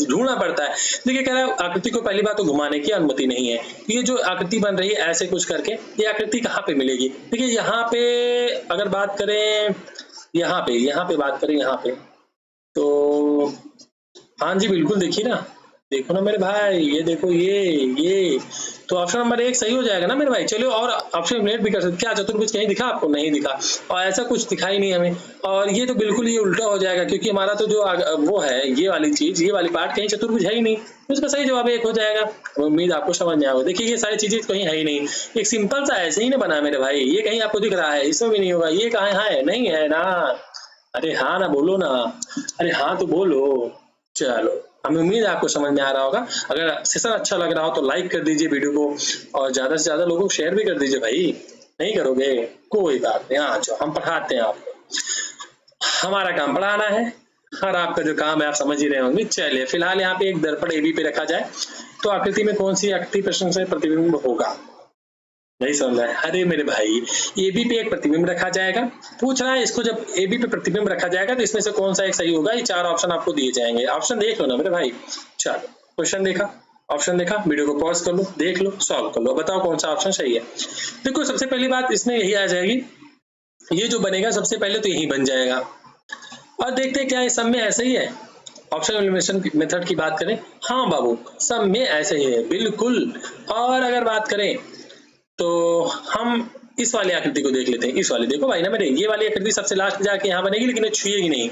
ढूंढना पड़ता है। देखिए कह रहा है आकृति को पहली बात तो घुमाने की अनुमति नहीं है। ये जो आकृति बन रही है ऐसे कुछ करके, ये आकृति कहाँ पे मिलेगी? देखिए यहाँ पे अगर बात करें, यहाँ पे बात करें, यहाँ पे तो हाँ जी बिल्कुल, देखिए ना, देखो ना मेरे भाई, ये देखो ये तो ऑप्शन नंबर 1 सही हो जाएगा ना मेरे भाई। चलो और ऑप्शन एलिमिनेट भी कर सकते। क्या चतुर्भुज कहीं दिखा आपको? नहीं दिखा, और ऐसा कुछ दिखाई नहीं हमें। और ये तो बिल्कुल ये उल्टा हो जाएगा, क्योंकि हमारा तो जो वो है ये वाली चीज, ये वाली पार्ट कहीं चतुर्भुज है ही नहीं, तो इसका सही जवाब 1 हो जाएगा। उम्मीद आपको समझ में आएगा। देखिए ये सारी चीजें कहीं है ही नहीं, एक सिंपल सा ऐसे ही ना बना मेरे भाई। ये कहीं आपको दिख रहा है? इसमें भी नहीं होगा। ये कहाँ है? नहीं है ना। अरे हाँ ना बोलो ना, अरे हाँ तो बोलो। चलो हमें उम्मीद है आपको समझ में आ रहा होगा। अगर सेशन अच्छा लग रहा हो तो लाइक कर दीजिए वीडियो को, और ज्यादा से ज्यादा लोगों को शेयर भी कर दीजिए भाई। नहीं करोगे कोई बात नहीं, हाँ जो हम पढ़ाते हैं आपको, हमारा काम पढ़ाना है, और आपका जो काम है आप समझ ही रहे होंगे। चलिए फिलहाल यहाँ पे एक दर्पण एबी पे रखा जाए तो आकृति में कौन सी आकृति प्रश्न से प्रतिबिंब होगा? नहीं समझ रहा है? अरे मेरे भाई एबी पे एक प्रतिबिंब रखा जाएगा, पूछ रहा है इसको जब एबी पे प्रतिबिंब रखा जाएगा तो इसमें से कौन सा एक सही होगा? ये 4 ऑप्शन आपको दिए जाएंगे, ऑप्शन देख लो ना मेरे भाई। चलो क्वेश्चन देखा, ऑप्शन देखा, वीडियो को पॉज कर लो, देख लो, सॉल्व कर लो, बताओ कौन सा ऑप्शन सही है। देखो सबसे पहली बात इसमें यही आ जाएगी, ये जो बनेगा सबसे पहले तो यही बन जाएगा। और देखते हैं क्या ये सब में ऐसे ही है। ऑप्शन एलिमिनेशन मेथड की बात करें, हाँ बाबू सब में ऐसे ही है बिल्कुल। और अगर बात करें तो हम इस वाली आकृति को देख लेते हैं। इस वाली देखो भाई ना मेरे, ये वाली आकृति सबसे लास्ट में जाके यहाँ बनेगी, लेकिन ये छुएगी नहीं।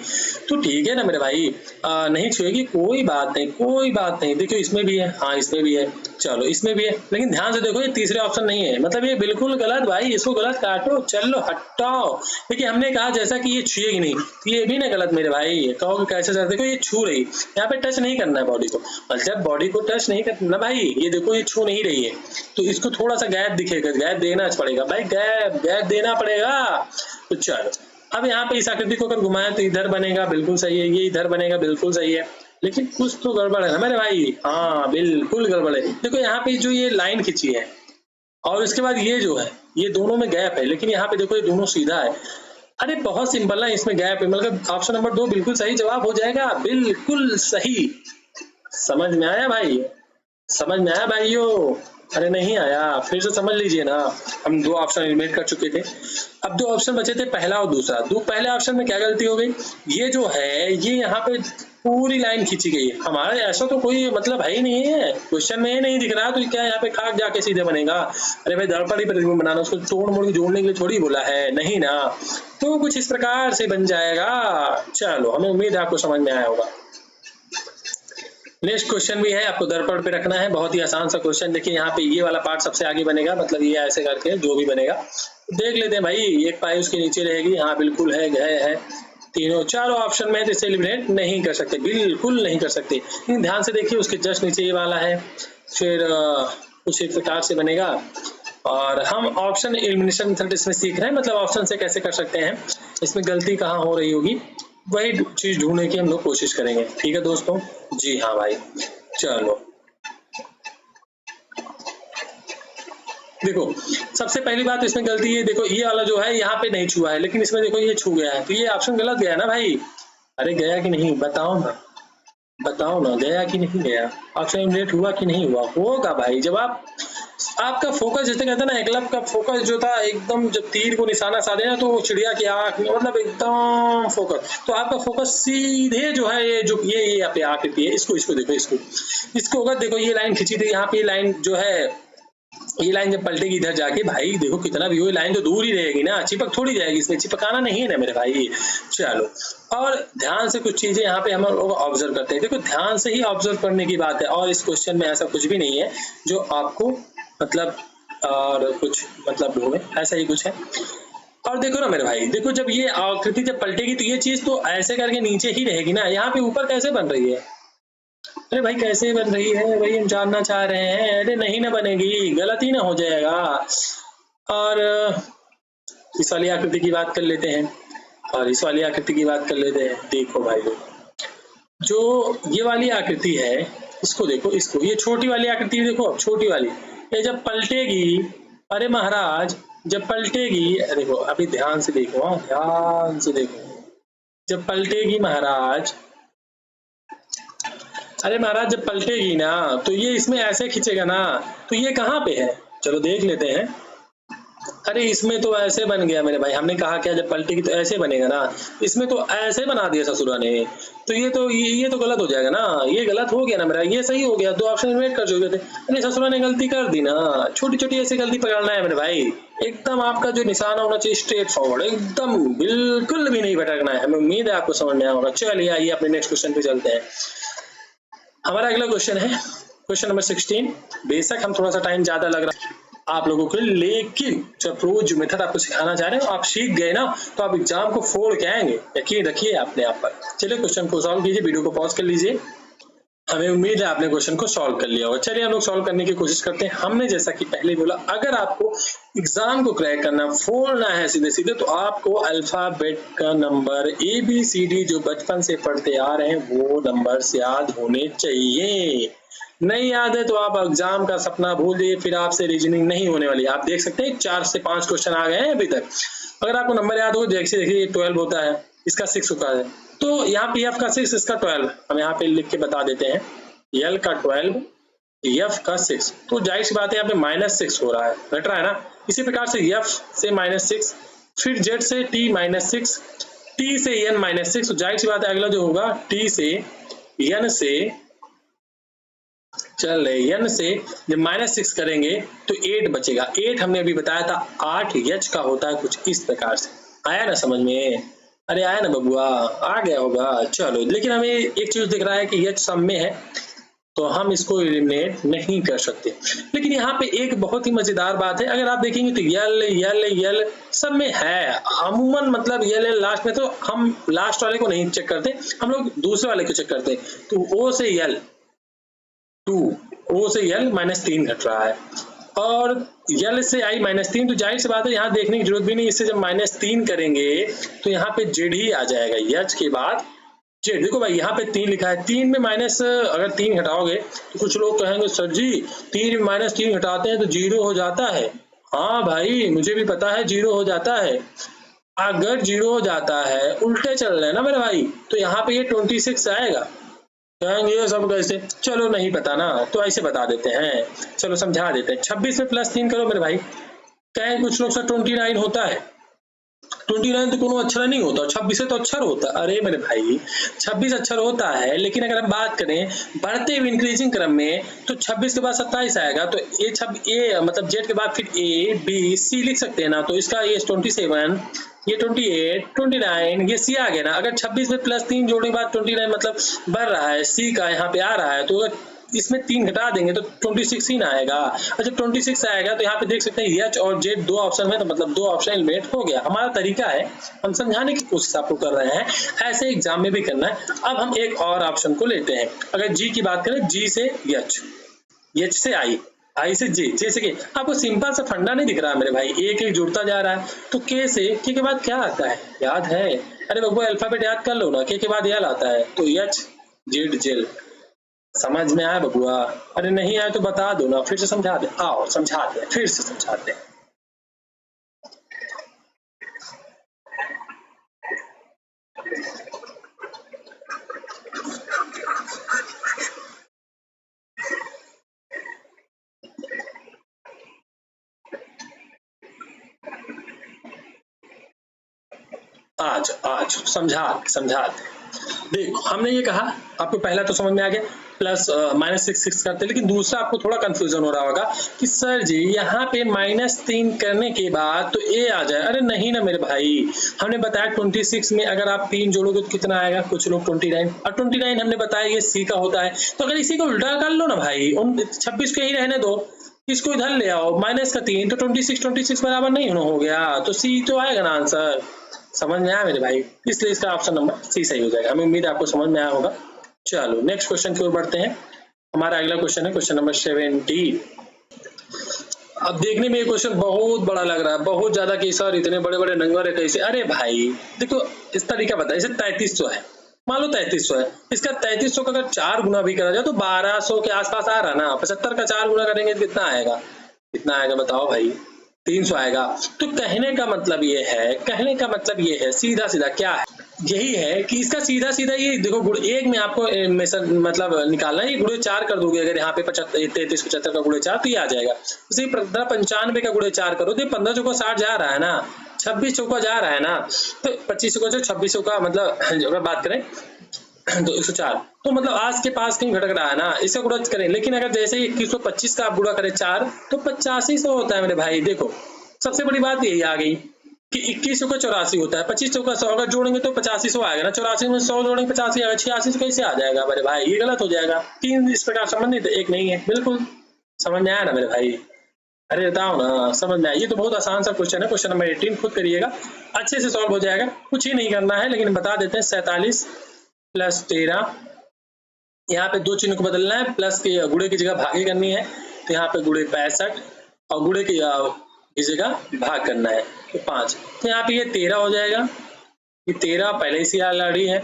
तो ठीक है ना मेरे भाई, नहीं छुएगी, कोई बात नहीं, कोई बात नहीं। देखो इसमें भी है, हाँ इसमें भी है, चलो इसमें भी है, लेकिन ध्यान से देखो ये तीसरे ऑप्शन नहीं है, मतलब ये बिल्कुल गलत भाई, इसको गलत काटो, चलो हटाओ। देखिए हमने कहा जैसा कि ये छुएगी नहीं, तो ये भी ना गलत मेरे भाई। कहोगे कैसे सर? देखो ये छू रही, यहाँ पे टच नहीं करना है बॉडी को, और जब बॉडी को टच नहीं करना भाई, ये देखो ये छू नहीं रही है, तो इसको थोड़ा सा गैप दिखेगा, गैप देना पड़ेगा भाई, गैप देना पड़ेगा। तो चलो अब यहाँ पे इस आकृति को अगर घुमाया तो इधर बनेगा, बिल्कुल सही है, ये इधर बनेगा, बिल्कुल सही है, लेकिन कुछ तो गड़बड़ है ना मेरे भाई। हाँ बिल्कुल गड़बड़ है। देखो यहाँ पे जो ये लाइन खींची है और उसके बाद ये जो है, ये दोनों में गैप है, लेकिन यहाँ पे देखो ये दोनों सीधा है। अरे बहुत सिंपल है, इसमें गैप है, मतलब ऑप्शन नंबर 2 बिल्कुल सही जवाब हो जाएगा, बिल्कुल सही। समझ में आया भाई? समझ में आया भाइयों? अरे नहीं आया, फिर से समझ लीजिए ना। हम 2 ऑप्शन एलिमिनेट कर चुके थे, अब 2 ऑप्शन बचे थे, पहला और दूसरा। पहले ऑप्शन में क्या गलती हो गई, ये जो है ये यहाँ पे पूरी लाइन खींची गई है। हमारे ऐसा तो कोई मतलब है ही नहीं है, क्वेश्चन में ये नहीं दिख रहा, तो क्या यहाँ पे खाक जाके सीधे बनेगा? अरे भाई दर्पण ही प्रतिबिंब बनाना, उसको तोड़ मोड़ के जोड़ने के लिए थोड़ी बोला है, नहीं ना। तो कुछ इस प्रकार से बन जाएगा। चलो हमें उम्मीद है आपको समझ में आया होगा। नेक्स्ट क्वेश्चन भी है, आपको दर्पण पे रखना है, बहुत ही आसान सा क्वेश्चन। देखिए यहाँ पे ये वाला पार्ट सबसे आगे बनेगा, मतलब ये ऐसे करके जो भी बनेगा देख लेते हैं भाई। एक पाई उसके नीचे रहेगी, हाँ बिल्कुल है, तीनों चारों ऑप्शन में, तो इसे एलिमिनेट नहीं कर सकते, बिल्कुल नहीं कर सकते। लेकिन ध्यान से देखिए उसके जस्ट नीचे ये वाला है, फिर कुछ एक प्रकार से बनेगा। और हम ऑप्शन एलिमिनेशन मेथड इसमें सीख रहे हैं, मतलब ऑप्शन से कैसे कर सकते हैं, इसमें गलती कहाँ हो रही होगी, वही चीज ढूंढने की हम लोग कोशिश करेंगे। ठीक है दोस्तों? जी हाँ भाई। चलो देखो सबसे पहली बात इसमें गलती है, देखो ये वाला जो है यहाँ पे नहीं छुआ है, लेकिन इसमें देखो ये छू गया है, तो ये ऑप्शन गलत गया ना भाई। अरे गया कि नहीं बताओ ना, बताओ ना, गया कि नहीं गया? ऑप्शन एलिमिनेट हुआ कि नहीं हुआ? होगा भाई। जब आपका फोकस, जैसे कहते हैं ना, एकलव्य का फोकस जो था एकदम, जब तीर को निशाना साधे ना तो चिड़िया की आंख में, मतलब एकदम फोकस, तो आपका फोकस सीधे जो है ये जो ये आकृति है, इसको देखो, इसको अगर देखो ये लाइन खींची थी, यहाँ पे लाइन जो है ये लाइन जब पलटेगी इधर जाके, भाई देखो कितना भी हो, लाइन तो दूर ही रहेगी ना, चिपक थोड़ी जाएगी, इसमें चिपकाना नहीं है ना मेरे भाई। चलो, और ध्यान से कुछ चीजें यहाँ पे हम लोग ऑब्जर्व करते हैं। देखो ध्यान से ही ऑब्जर्व करने की बात है, और इस क्वेश्चन में ऐसा कुछ भी नहीं है जो आपको मतलब और कुछ मतलब ढूंढे, ऐसा ही कुछ है। और देखो ना मेरे भाई, देखो जब ये आकृति जब पलटेगी तो ये चीज तो ऐसे करके नीचे ही रहेगी ना, यहाँ पे ऊपर कैसे बन रही है? अरे भाई कैसे बन रही है भाई, हम जानना चाह रहे हैं। अरे नहीं ना बनेगी, गलत ही ना हो जाएगा। और इस वाली आकृति की बात कर लेते हैं, और इस वाली आकृति की बात कर लेते हैं। देखो भाई, जो ये वाली आकृति है इसको देखो, इसको, ये छोटी वाली आकृति देखो, अब छोटी वाली ये जब पलटेगी, अरे महाराज जब पलटेगी, देखो अभी ध्यान से देखो, हाँ ध्यान से देखो, जब पलटेगी महाराज, अरे महाराज जब पलटेगी ना तो ये इसमें ऐसे खींचेगा ना, तो ये कहाँ पे है? चलो देख लेते हैं। अरे इसमें तो ऐसे बन गया मेरे भाई, हमने कहा क्या जब पलटेगी तो ऐसे बनेगा ना, इसमें तो ऐसे बना दिया ससुरा ने, तो ये तो गलत हो जाएगा ना, ये गलत हो गया ना मेरा, ये सही हो गया, दो ऑप्शन इन्वेट कर चुके थे। अरे ससुरा ने गलती कर दी ना, छोटी छोटी ऐसी गलती पकड़ना है मेरे भाई, एकदम आपका जो निशाना होना चाहिए स्ट्रेट फॉरवर्ड, एकदम बिल्कुल भी नहीं भटकना है। हमें उम्मीद है आपको समझ में आया होगा। चलिए आइए अपने नेक्स्ट क्वेश्चन पे चलते हैं। हमारा अगला क्वेश्चन है क्वेश्चन नंबर 16। बेशक हम थोड़ा सा टाइम ज्यादा लग रहा है आप लोगों को, लेकिन जब रोज जो मेथड आपको सिखाना चाह रहे हो आप सीख गए ना, तो आप एग्जाम को फोड़ के आएंगे, यकीन रखिए अपने आप पर। चलिए क्वेश्चन को सॉल्व कीजिए, वीडियो को पॉज कर लीजिए। हमें उम्मीद है आपने क्वेश्चन को सॉल्व कर लिया होगा। चलिए हम लोग सॉल्व करने की कोशिश करते हैं। हमने जैसा कि पहले बोला, अगर आपको एग्जाम को क्रैक करना, फोड़ना है सीधे सीधे, तो आपको अल्फाबेट का नंबर ABCD जो बचपन से पढ़ते आ रहे हैं वो नंबर्स याद होने चाहिए। नहीं याद है तो आप एग्जाम का सपना भूल जाइए, फिर आपसे रीजनिंग नहीं होने वाली। आप देख सकते हैं 4 से 5 क्वेश्चन आ गए हैं अभी तक। अगर आपको नंबर याद हो, देखिए 12 होता है, इसका 6 होता है, तो यहाँ पे एफ का 6, इसका 12 हम यहाँ पे लिख के बता देते हैं। एल का 12, एफ का 6, तो जाहिर सी बात है यहाँ पे -6 हो रहा है, घट रहा है ना। इसी प्रकार से एफ से -6, फिर जेड से टी -6, टी से एन -6, तो जाहिर सी बात है अगला जो होगा टी से एन से, चल एन से जब -6 करेंगे तो 8 बचेगा। 8 हमने अभी बताया था 8 एच का होता है, कुछ इस प्रकार से। आया ना समझ में? अरे आया ना बबुआ, आ गया होगा। चलो, लेकिन हमें एक चीज दिख रहा है कि एच सम में है, तो हम इसको एलिमिनेट नहीं कर सकते। लेकिन यहाँ पे एक बहुत ही मजेदार बात है, अगर आप देखेंगे तो यल यल यल सब में है अमूमन, मतलब यल लास्ट में, तो हम लास्ट वाले को नहीं चेक करते, हम लोग दूसरे वाले को चेक करते। तो ओ से यल 2, ओ से यल -3 घट रहा है, और यल से आई -3, तो जाहिर सी बात है यहाँ देखने की जरूरत भी नहीं। इससे जब -3 करेंगे तो यहाँ पे जेड ही आ जाएगा, यच के बाद जेड। देखो भाई यहाँ पे 3 लिखा है, 3 में माइनस अगर 3 घटाओगे तो कुछ लोग कहेंगे सर जी 3 में -3 घटाते हैं तो 0 हो जाता है। हाँ भाई मुझे भी पता है 0 हो जाता है। अगर 0 हो जाता है, उल्टे चल रहे हैं ना मेरे भाई, तो यहाँ पे ये 26 आएगा। कहेंगे ये सब कैसे? चलो नहीं पता ना, तो ऐसे बता देते हैं, चलो समझा देते हैं। 26 में +3 करो मेरे भाई, कहेंगे कुछ लोग सर 29 होता है। 29 तो कोनो अक्षर नहीं होता, 26 से तो अक्षर होता है। अरे मेरे भाई 26 अक्षर होता है, लेकिन अगर हम बात करें बढ़ते हुए इंक्रीजिंग क्रम में, तो 26 के बाद 27 आएगा, तो ए मतलब जेड के बाद फिर ए बी सी लिख सकते हैं ना, तो इसका ये 27, ये 28, 29, ये सी आ गया ना। अगर 26 में +3 जोड़ने के बाद 29 मतलब बढ़ रहा है, सी का यहाँ पे आ रहा है, तो अगर इसमें 3 घटा देंगे तो 26 ही ना आएगा। और जब 26 आएगा तो यहाँ पे देख सकते हैं एच और जेड 2 ऑप्शन में, तो मतलब 2 ऑप्शन एलिमिनेट हो गया। हमारा तरीका है, हम समझाने की कोशिश आपको कर रहे हैं, ऐसे एग्जाम में भी करना है। अब हम एक और ऑप्शन को लेते हैं। अगर जी की बात करें, जी से एच, एच से आई, आई से जे, जे से के। आपको सिंपल सा फंडा नहीं दिख रहा मेरे भाई, एक एक जुड़ता जा रहा है। तो के से, के बाद क्या आता है याद है? अरे बबुआ अल्फाबेट याद कर लो ना, के बाद यल आता है, तो एच जेड जेल। समझ में आया बबुआ? अरे नहीं आया तो बता दो ना, फिर से समझा दे। आओ समझाते हैं, फिर से समझाते हैं। आज समझाते। देखो हमने ये कहा, आपको पहला तो समझ में आ गया, प्लस -6 करते, लेकिन दूसरा आपको थोड़ा कंफ्यूजन हो रहा होगा कि सर जी यहाँ पे -3 करने के बाद तो ए आ जाए। अरे नहीं ना मेरे भाई, हमने बताया 26 में अगर आप 3 जोड़ोगे तो कितना आएगा, कुछ लोग 29, और 29 हमने बताया ये सी का होता है। तो अगर इसी को उल्टा कर लो ना भाई, 26 के ही रहने दो, इसको इधर ले आओ, -3 तो 26 बराबर नहीं हो गया, तो सी तो आएगा ना आंसर। समझ में आया मेरे भाई, इसलिए इसका ऑप्शन नंबर सी सही हो जाएगा। हमें उम्मीद है आपको समझ में आया होगा। चलो नेक्स्ट क्वेश्चन की ओर बढ़ते हैं। हमारा अगला क्वेश्चन है क्वेश्चन नंबर 17। अब देखने में ये क्वेश्चन बहुत बड़ा लग रहा है, बहुत ज्यादा, कि सर इतने बड़े बड़े नंबर है कैसे। अरे भाई देखो इस तरीका बताया, इसे 3300 है, मान लो 3300 है, इसका 3300 का अगर 4 गुना भी करा जाए तो 1200 के आसपास आ रहा ना। 75 का 4 गुना करेंगे तो कितना आएगा, कितना आएगा बताओ भाई, 300 आएगा। तो कहने का मतलब ये है, कहने का मतलब ये है, सीधा सीधा क्या है, यही है कि इसका सीधा सीधा ये देखो, गुण एक में आपको मतलब निकालना है, ये गुणे 4 कर दोगे अगर यहाँ पे 33 75 का गुणे 4 तो ये आ जाएगा। उसी 1595 का गुणे 4 करो तो 15 चौका 60 जा रहा है ना, 26 चौका जा रहा है ना, तो 25 चौका 26 का मतलब अगर बात करें तो 104, तो मतलब आज के पास कहीं भटक रहा है ना, इसे गुणा करें। लेकिन अगर जैसे 2125 का आप गुणा करें 4 तो 8500 होता है मेरे भाई। देखो सबसे बड़ी बात यही आ गई कि 21 का 84 होता है, 25 चौका 100 अगर जोड़ेंगे तो 8500 आएगा ना, 84 में 100 जोड़ेंगे 85 आएगा, 86 कैसे आ जाएगा मेरे भाई, ये गलत हो जाएगा। 3 इस प्रकार संबंधित एक नहीं है, बिल्कुल समझ में आया ना मेरे भाई। अरे बताओ ना, समझ में आया। ये तो बहुत आसान सा क्वेश्चन है, क्वेश्चन नंबर 18 खुद करिएगा, अच्छे से सॉल्व हो जाएगा, कुछ ही नहीं करना है। लेकिन बता देते हैं 47 + 13, यहाँ पे 2 चिन्ह को बदलना है, प्लस के गुणे की जगह भागे करनी है, तो यहाँ पे गुणे 65 और गुणे की जगह भाग करना है तो 5, तो यहाँ पे ये 13 हो जाएगा, ये 13 पहले से ऑलरेडी है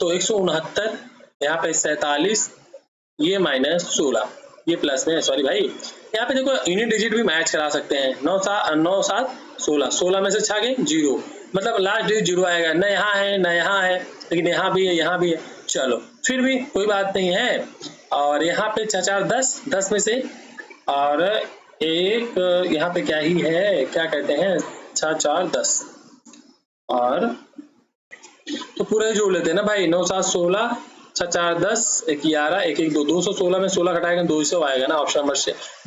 तो 169, यहाँ पे 47, ये -16, ये प्लस में, सॉरी भाई यहाँ पे देखो यूनिट डिजिट भी मैच करा सकते हैं, 9 7 16, 16 में से छा गए 0, मतलब लास्ट डिजिट 0 आएगा, न यहाँ है न यहाँ है, लेकिन यहाँ भी है यहाँ भी है, चलो फिर भी कोई बात नहीं है। और यहाँ पे 4 4 10 में से, और एक यहाँ पे क्या ही है, क्या कहते हैं 6 4 10, और तो पूरे जोड़ लेते हैं ना भाई, 9 7 16, 6 4 10, 1 11, 1 1 2, 216 में 16 घटाएंगे 200 आएगा ना, ऑप्शन नंबर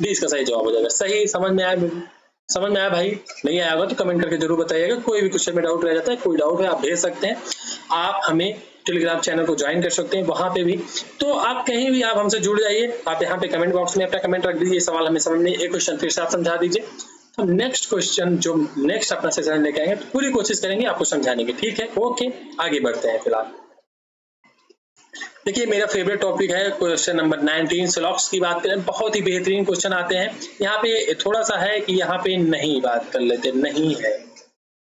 डी इसका सही जवाब हो जाएगा। सही समझ में आया, समझ में आया भाई? नहीं आया होगा तो कमेंट करके जरूर बताइएगा। कोई भी क्वेश्चन में डाउट रह जाता है, कोई डाउट है आप भेज सकते हैं, आप हमें टेलीग्राम चैनल को ज्वाइन कर सकते हैं, वहां पे भी तो आप कहीं भी आप हमसे जुड़ जाइए, आप यहाँ पे कमेंट बॉक्स में अपना कमेंट रख दीजिए, सवाल हमें समझ नहीं, एक क्वेश्चन फिर से आप समझा दीजिए। तो नेक्स्ट क्वेश्चन जो नेक्स्ट अपना सेशन लेके आएंगे तो पूरी कोशिश करेंगे आपको समझाने की, ठीक है? ओके आगे बढ़ते हैं। फिलहाल देखिए मेरा फेवरेट टॉपिक है क्वेश्चन नंबर 19, स्लॉक्स की बात करें, बहुत ही बेहतरीन क्वेश्चन आते हैं। यहाँ पे थोड़ा सा है कि यहाँ पे नहीं बात कर लेते, नहीं है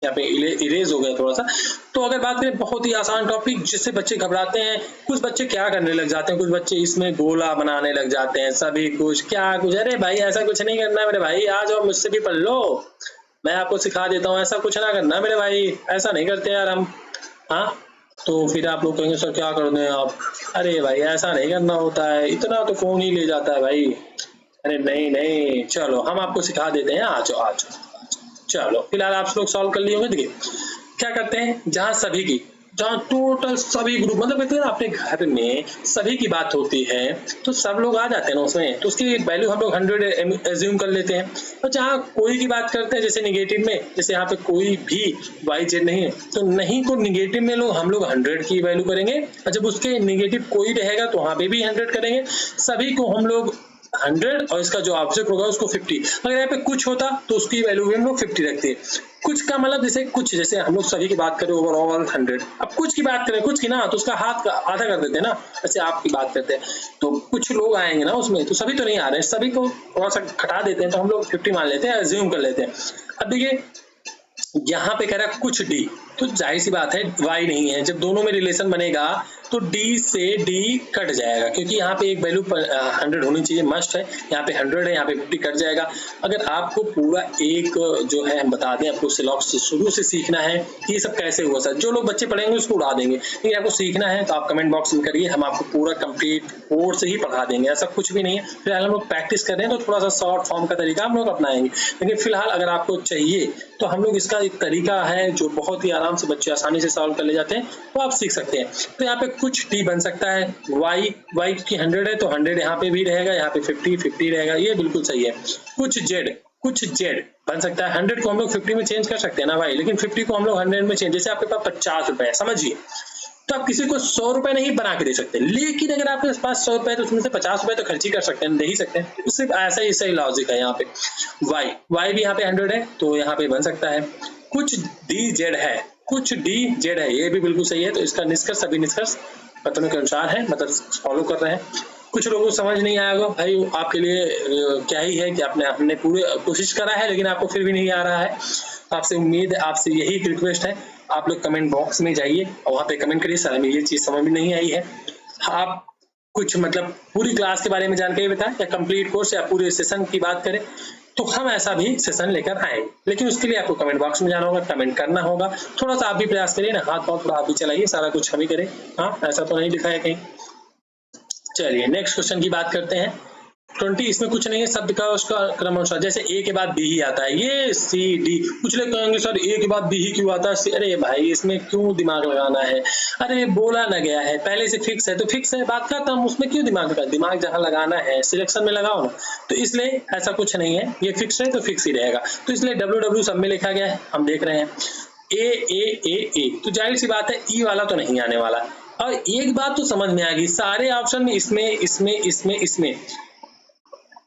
यहाँ पे इरेज हो गया थोड़ा सा। तो अगर बात करें बहुत ही आसान टॉपिक जिससे बच्चे घबराते हैं, कुछ बच्चे क्या करने लग जाते हैं, कुछ बच्चे इसमें गोला बनाने लग जाते हैं, सभी कुछ क्या कुछ। अरे भाई ऐसा कुछ नहीं करना मेरे भाई, आ जाओ मुझसे भी पढ़ लो, मैं आपको सिखा देता हूँ, ऐसा कुछ ना करना मेरे भाई, ऐसा नहीं करते यार हम। हाँ तो फिर आप लोग कहेंगे सर क्या कर दें आप, अरे भाई ऐसा नहीं करना होता है, इतना तो कौन ही ले जाता है भाई। अरे नहीं नहीं चलो हम आपको सिखा देते हैं, आ जाओ आ जाओ। चलो फिलहाल आप लोग सॉल्व कर लिए होंगे। देखिए क्या करते हैं, जहां सभी की, जहां टोटल सभी ग्रुप मतलब कहते हैं अपने घर में सभी की बात होती है तो सब लोग आ जाते हैं ना उसमें, तो उसकी वैल्यू हम लोग 100 एज्यूम कर लेते हैं। और जहां कोई की बात करते हैं जैसे निगेटिव में, जैसे यहाँ पे कोई भी वाई जेड नहीं है तो नहीं को निगेटिव में लोग हम लोग 100 की वैल्यू करेंगे, और जब उसके निगेटिव कोई रहेगा तो वहां पे भी 100 करेंगे। सभी को हम लोग 100 और इसका जो ऑब्जेक्ट होगा उसको 50। अगर यहाँ पे कुछ होता तो उसकी वैल्यू भी हम लोग 50 रखते हैं। कुछ का मतलब जैसे कुछ, जैसे हम लोग सभी की बात करें ओवरऑल 100, अब कुछ की बात करें कुछ की ना तो उसका हाथ का आधा कर देते हैं ना, जैसे आपकी बात करते हैं तो कुछ लोग आएंगे ना उसमें, तो सभी तो नहीं आ रहे हैं, सभी को थोड़ा सा घटा देते हैं तो हम लोग 50 मान लेते हैं, एज्यूम कर लेते हैं। अब देखिए यहाँ पे कह रहा है कुछ डी, तो जाहिर सी बात है वाई नहीं है, जब दोनों में रिलेशन बनेगा तो डी से डी कट जाएगा, क्योंकि यहाँ पे एक वैल्यू 100 होनी चाहिए, मस्ट है। यहाँ पे 100 है, यहाँ पे 50 कट जाएगा। अगर आपको पूरा एक जो है हम बता दें, आपको सिलॉक्स शुरू से सीखना है कि ये सब कैसे हुआ सर, जो लोग बच्चे पढ़ेंगे उसको उड़ा देंगे, लेकिन आपको सीखना है तो आप कमेंट बॉक्स में करिए, हम आपको पूरा कंप्लीट कोर्स ही पढ़ा देंगे, ऐसा कुछ भी नहीं है। फिलहाल हम लोग प्रैक्टिस कर रहे हैं तो थोड़ा सा शॉर्ट फॉर्म का तरीका हम लोग अपनाएंगे, लेकिन फिलहाल अगर आपको चाहिए तो हम लोग इसका एक तरीका है जो बहुत ही आराम से बच्चे आसानी से सॉल्व कर ले जाते हैं, वो आप सीख सकते हैं। तो यहाँ पे कुछ टी बन सकता है, y की 100 है तो 100 यहाँ पे भी रहेगा, यहाँ पे 50 रहेगा, ये बिल्कुल सही है। कुछ z बन सकता है। 100 को हम लोग 50 में चेंज कर सकते हैं ना भाई, लेकिन 50 को हम लोग 100 में चेंज, जैसे आपके पास 50 रुपए है समझिए, तो आप किसी को 100 रुपए नहीं बना के दे सकते, लेकिन अगर आपके पास 100 रुपए है तो उसमें से 50 रुपए तो खर्च ही कर सकते हैं, दे ही सकते हैं। उससे ऐसा ही सही लॉजिक है यहाँ पे। y भी यहाँ पे 100 है तो यहाँ पे बन सकता है। कुछ dz है, ये भी बिल्कुल सही है। तो इसका निष्कर्ष, सभी निष्कर्ष कथनों के अनुसार है, मतलब फॉलो कर रहे हैं। कुछ लोगों को समझ नहीं आएगा भाई, आपके लिए क्या ही है कि हमने पूरे कोशिश करा है लेकिन आपको फिर भी नहीं आ रहा है। आपसे उम्मीद है, आपसे यही रिक्वेस्ट है, आप लोग कमेंट बॉक्स में जाइए और वहाँ पे कमेंट करिए सर हमें ये चीज समझ में नहीं आई है। आप कुछ मतलब पूरी क्लास के बारे में जानकारी बताएं, या कंप्लीट कोर्स या पूरे सेशन की बात करें, तो हम ऐसा भी सेशन लेकर आएंगे। लेकिन उसके लिए आपको कमेंट बॉक्स में जाना होगा, कमेंट करना होगा, थोड़ा सा आप भी प्रयास करिए ना, हाथ पाँव थोड़ा आप भी चलाइए, सारा कुछ हम ही करें। हाँ, ऐसा तो नहीं लिखा है कहीं। चलिए नेक्स्ट क्वेश्चन की बात करते हैं। 20 इसमें कुछ नहीं है, शब्द का उसका क्रम अनुसार, जैसे ए के बाद बी ही आता है, ये सी डी। कुछ लोग कहेंगे सर ए के बाद बी ही क्यों आता है? अरे भाई इसमें क्यों दिमाग लगाना है? अरे बोला ना गया है, पहले से फिक्स है तो फिक्स है, बात खत्म, उसमें क्यों दिमाग लगा? दिमाग जहां लगाना है सिलेक्शन में लगाओ ना। तो इसलिए ऐसा कुछ नहीं है, ये फिक्स है तो फिक्स ही रहेगा। तो इसलिए WW सब में लिखा गया है, हम देख रहे हैं ए। तो जाहिर सी बात है ई वाला तो नहीं आने वाला। और एक बात तो समझ में आ गई, सारे ऑप्शन में इसमें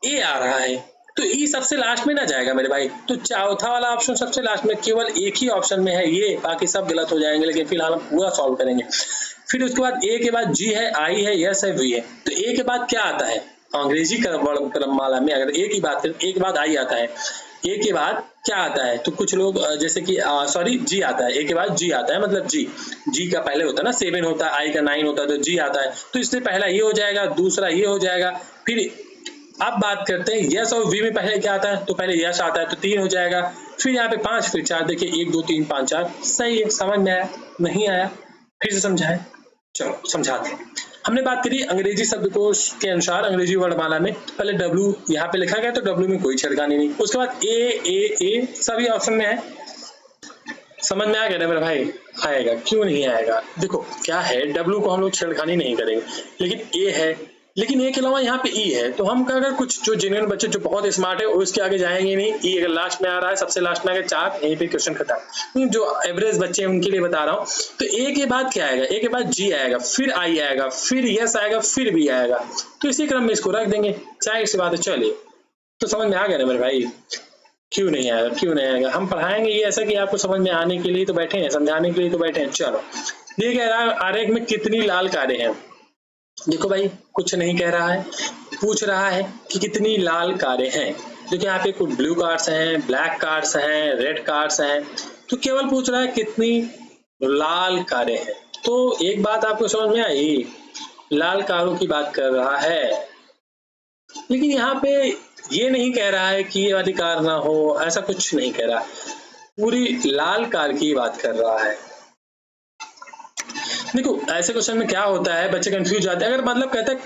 ए आ रहा है, तो ई सबसे लास्ट में ना जाएगा मेरे भाई। तो चौथा वाला ऑप्शन सबसे लास्ट में, केवल एक ही ऑप्शन में है ये, बाकी सब गलत हो जाएंगे, लेकिन फिलहाल हम पूरा सॉल्व करेंगे। फिर उसके बाद ए के बाद जी है, आई है, यस है, वी है। तो ए के बाद क्या आता है? अंग्रेजी क्रममाला में अगर ए की बात करें, ए के बाद आई आता है, ए के बाद क्या आता है? तो कुछ लोग जैसे कि सॉरी जी आता है, ए के बाद जी आता है, मतलब जी का पहले होता है ना 7 होता है, आई का 9 होता है, तो जी आता है। तो इससे पहला ये हो जाएगा, दूसरा ये हो जाएगा। फिर अब बात करते हैं यस और वी में पहले क्या आता है? तो पहले यस आता है तो 3 हो जाएगा, फिर यहाँ पे 5, फिर 4। देखिए 1 2 3 5 4 सही है। समझ में आया? नहीं आया? फिर से समझाएं। चलो समझाते हैं। हमने बात करी अंग्रेजी शब्दकोश के अनुसार, अंग्रेजी वर्णमाला में पहले W यहाँ पे लिखा गया तो W में कोई छेड़खानी नहीं। उसके बाद ए सभी ऑप्शन में है। समझ में आ गया ना मेरे भाई? आएगा, क्यों नहीं आएगा? देखो क्या है, W को हम लोग छेड़खानी नहीं करेंगे, लेकिन ए है, लेकिन ए के अलावा यहाँ पे ई है। तो हम अगर कुछ जो जेन्युइन बच्चे जो बहुत स्मार्ट है वो इसके आगे जाएंगे नहीं। ई अगर लास्ट में आ रहा है, सबसे लास्ट में आ गया 4, यहीं पे क्वेश्चन खत्म। जो एवरेज बच्चे हैं उनके लिए बता रहा हूँ। तो ए के बाद क्या आएगा? ए के बाद जी आएगा, फिर आई आएगा, फिर यस आएगा, फिर भी आएगा। तो इसी क्रम में इसको रख देंगे, जाहिर सी बात है। चलिए, तो समझ में आ गया ना मेरे भाई? क्यों नहीं आएगा? हम पढ़ाएंगे ये ऐसा कि आपको समझ में आने के लिए तो बैठे हैं, समझाने के लिए तो बैठे हैं। चलो, ये कह रहा है आरेख में कितनी लाल कारें हैं? देखो भाई, कुछ नहीं कह रहा है, पूछ रहा है कि कितनी लाल कारें हैं। देखिए यहाँ पे कुछ ब्लू कार्स हैं, ब्लैक कार्स हैं, रेड कार्स हैं, तो केवल पूछ रहा है कितनी लाल कारें हैं। तो एक बात आपको समझ में आई, लाल कारों की बात कर रहा है, लेकिन यहाँ पे ये नहीं कह रहा है कि ये वाली कार ना हो, ऐसा कुछ नहीं कह रहा, पूरी लाल कार की बात कर रहा है। देखो ऐसे क्वेश्चन में क्या होता है, बच्चे कंफ्यूज जाते हैं। अगर मतलब कहता है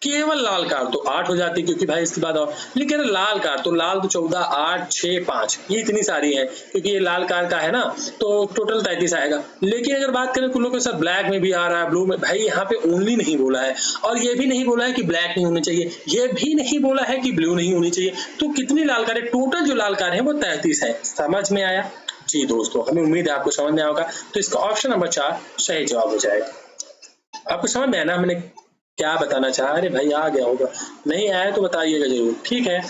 केवल लाल कार तो 8 हो जाती, क्योंकि भाई इसके बाद और, लेकिन लाल कार तो लाल तो 14, 8, 6, 5 ये इतनी सारी है, क्योंकि ये लाल कार का है ना, तो टोटल 33 आएगा। लेकिन अगर बात करें कुछ लोग के साथ ब्लैक में भी आ रहा है, ब्लू में, भाई यहाँ पे ओनली नहीं बोला है, और ये भी नहीं बोला है कि ब्लैक नहीं होनी चाहिए, ये भी नहीं बोला है कि ब्लू नहीं होनी चाहिए। तो कितनी लाल कारें? टोटल जो लाल कार है वो 33 है। समझ में आया? जी दोस्तों, हमें उम्मीद है आपको समझ में आएगा। तो इसका ऑप्शन नंबर 4 सही जवाब हो जाएगा। आपको समझ में आया ना मैंने क्या बताना चाहा? अरे भाई आ गया होगा, नहीं आया तो बताइएगा जरूर, ठीक है।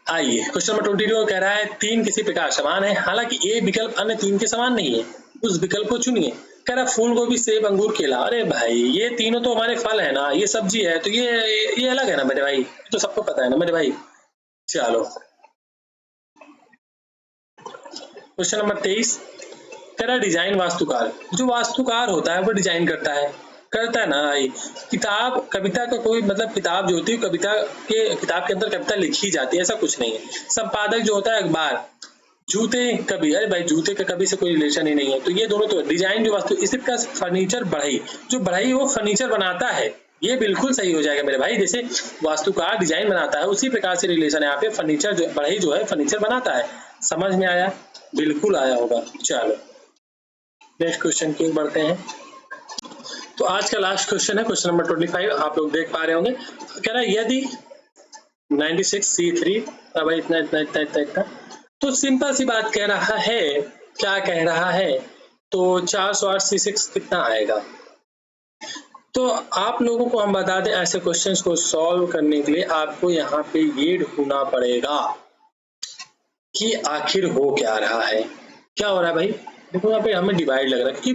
आइए क्वेश्चन नंबर 22 कह रहा है 3 किसी प्रकार समान है, हालांकि ए विकल्प अन्य 3 के समान नहीं है, उस विकल्प को चुनिए। कह रहा फूल गोभी, सेब, अंगूर, केला। अरे भाई ये तीनों तो हमारे फल है ना, ये सब्जी है, तो ये अलग है ना मेरे भाई, तो सबको पता है ना मेरे भाई। चलो क्वेश्चन नंबर 23 कह रहा डिजाइन वास्तुकार। जो वास्तुकार होता है वो डिजाइन करता है ना भाई। किताब कविता का कोई मतलब, किताब जो होती है किताब के अंदर कविता लिखी जाती है, ऐसा कुछ नहीं है। संपादक जो होता है अखबार। जूते कभी, अरे भाई जूते का कभी से कोई रिलेशन ही नहीं है। तो ये दोनों तो डिजाइन जो वास्तु, इसी का फर्नीचर बढ़ई, जो बढ़ई वो फर्नीचर बनाता है, ये बिल्कुल सही हो जाएगा मेरे भाई। जैसे वास्तुकार डिजाइन बनाता है, उसी प्रकार से रिलेशन है यहाँ पे। फर्नीचर जो बढ़ई जो है फर्नीचर बनाता है, समझ में आया? बिल्कुल आया होगा। चलो नेक्स्ट क्वेश्चन की ओर बढ़ते हैं। तो आज का लास्ट क्वेश्चन है क्वेश्चन नंबर 25। आप लोग देख पा रहे होंगे, कह रहा है यदि 96C3 भाई इतना इतना इतना इतना इतना, तो सिंपल सी बात कह रहा है, क्या कह रहा है, तो 408C6 कितना आएगा। तो आप लोगों को हम बता दें, ऐसे क्वेश्चंस को सॉल्व करने के लिए आपको यहाँ पे ये ढूंढना पड़ेगा कि आखिर हो क्या रहा है। क्या हो रहा है भाई, देखो यहाँ पे हमें डिवाइड लग रहा है कि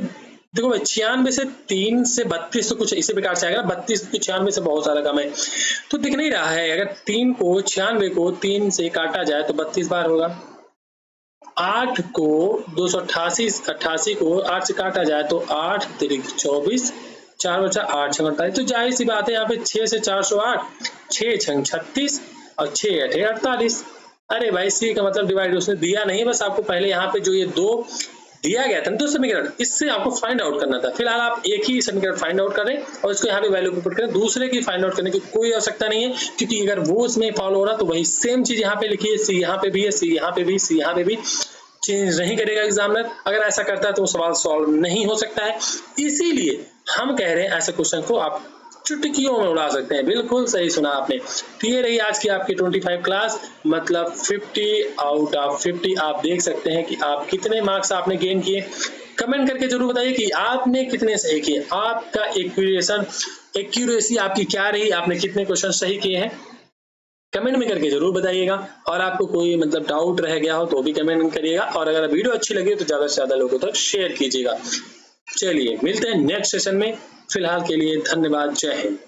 देखो भाई 96 से 3 से 32 तो कुछ इसी प्रकार से आएगा, 32 तो 96 से बहुत सारा कम है, तो दिख नहीं रहा है। अगर 3 को 96 को 3 से काटा जाए तो 32 बार होगा। 8 को 288 को 8 से काटा जाए तो 8 तिरिक 24, 4 बचा 8 छंग 48। तो जाहिर सी बात है यहाँ पे 6 से 408, 6 छंग 36 और 6 अठे 48। अरे भाई सी का मतलब डिवाइड उसने दिया नहीं, बस आपको पहले यहाँ पे जो ये 2 दिया गया था ना, 2 समीकरण, इससे आपको फाइंड आउट करना था। फिलहाल आप एक ही समीकरण फाइंड आउट करें और इसको यहाँ पे वैल्यू पुट करें, दूसरे की फाइंड आउट करने की कोई आवश्यकता नहीं है, क्योंकि अगर वो इसमें फॉलो हो रहा तो वही सेम चीज यहाँ पे लिखिए, सी यहाँ पे भी है, सी यहाँ पे भी, सी यहाँ पे भी, चेंज नहीं करेगा एग्जामिनर। अगर ऐसा करता है तो सवाल सॉल्व नहीं हो सकता है। इसीलिए हम कह रहे हैं ऐसे क्वेश्चन को आप चुटकियों में उड़ा सकते हैं। बिल्कुल सही सुना आपने। तो ये रही आज की आपकी 25 क्लास, मतलब 50 आउट ऑफ 50। आप देख सकते हैं कि आप कितने मार्क्स आपने गेन किए। कमेंट करके जरूर बताइए कि आपने कितने सही किए, आपका एक्यूरेसी आपकी क्या रही, आपने कितने क्वेश्चन सही किए हैं, कमेंट में करके जरूर बताइएगा। और आपको कोई मतलब डाउट रह गया हो तो भी कमेंट करिएगा, और अगर वीडियो अच्छी लगी तो ज्यादा से ज्यादा लोगों तक शेयर कीजिएगा। चलिए मिलते हैं नेक्स्ट सेशन में, फिलहाल के लिए धन्यवाद, जय हिंद।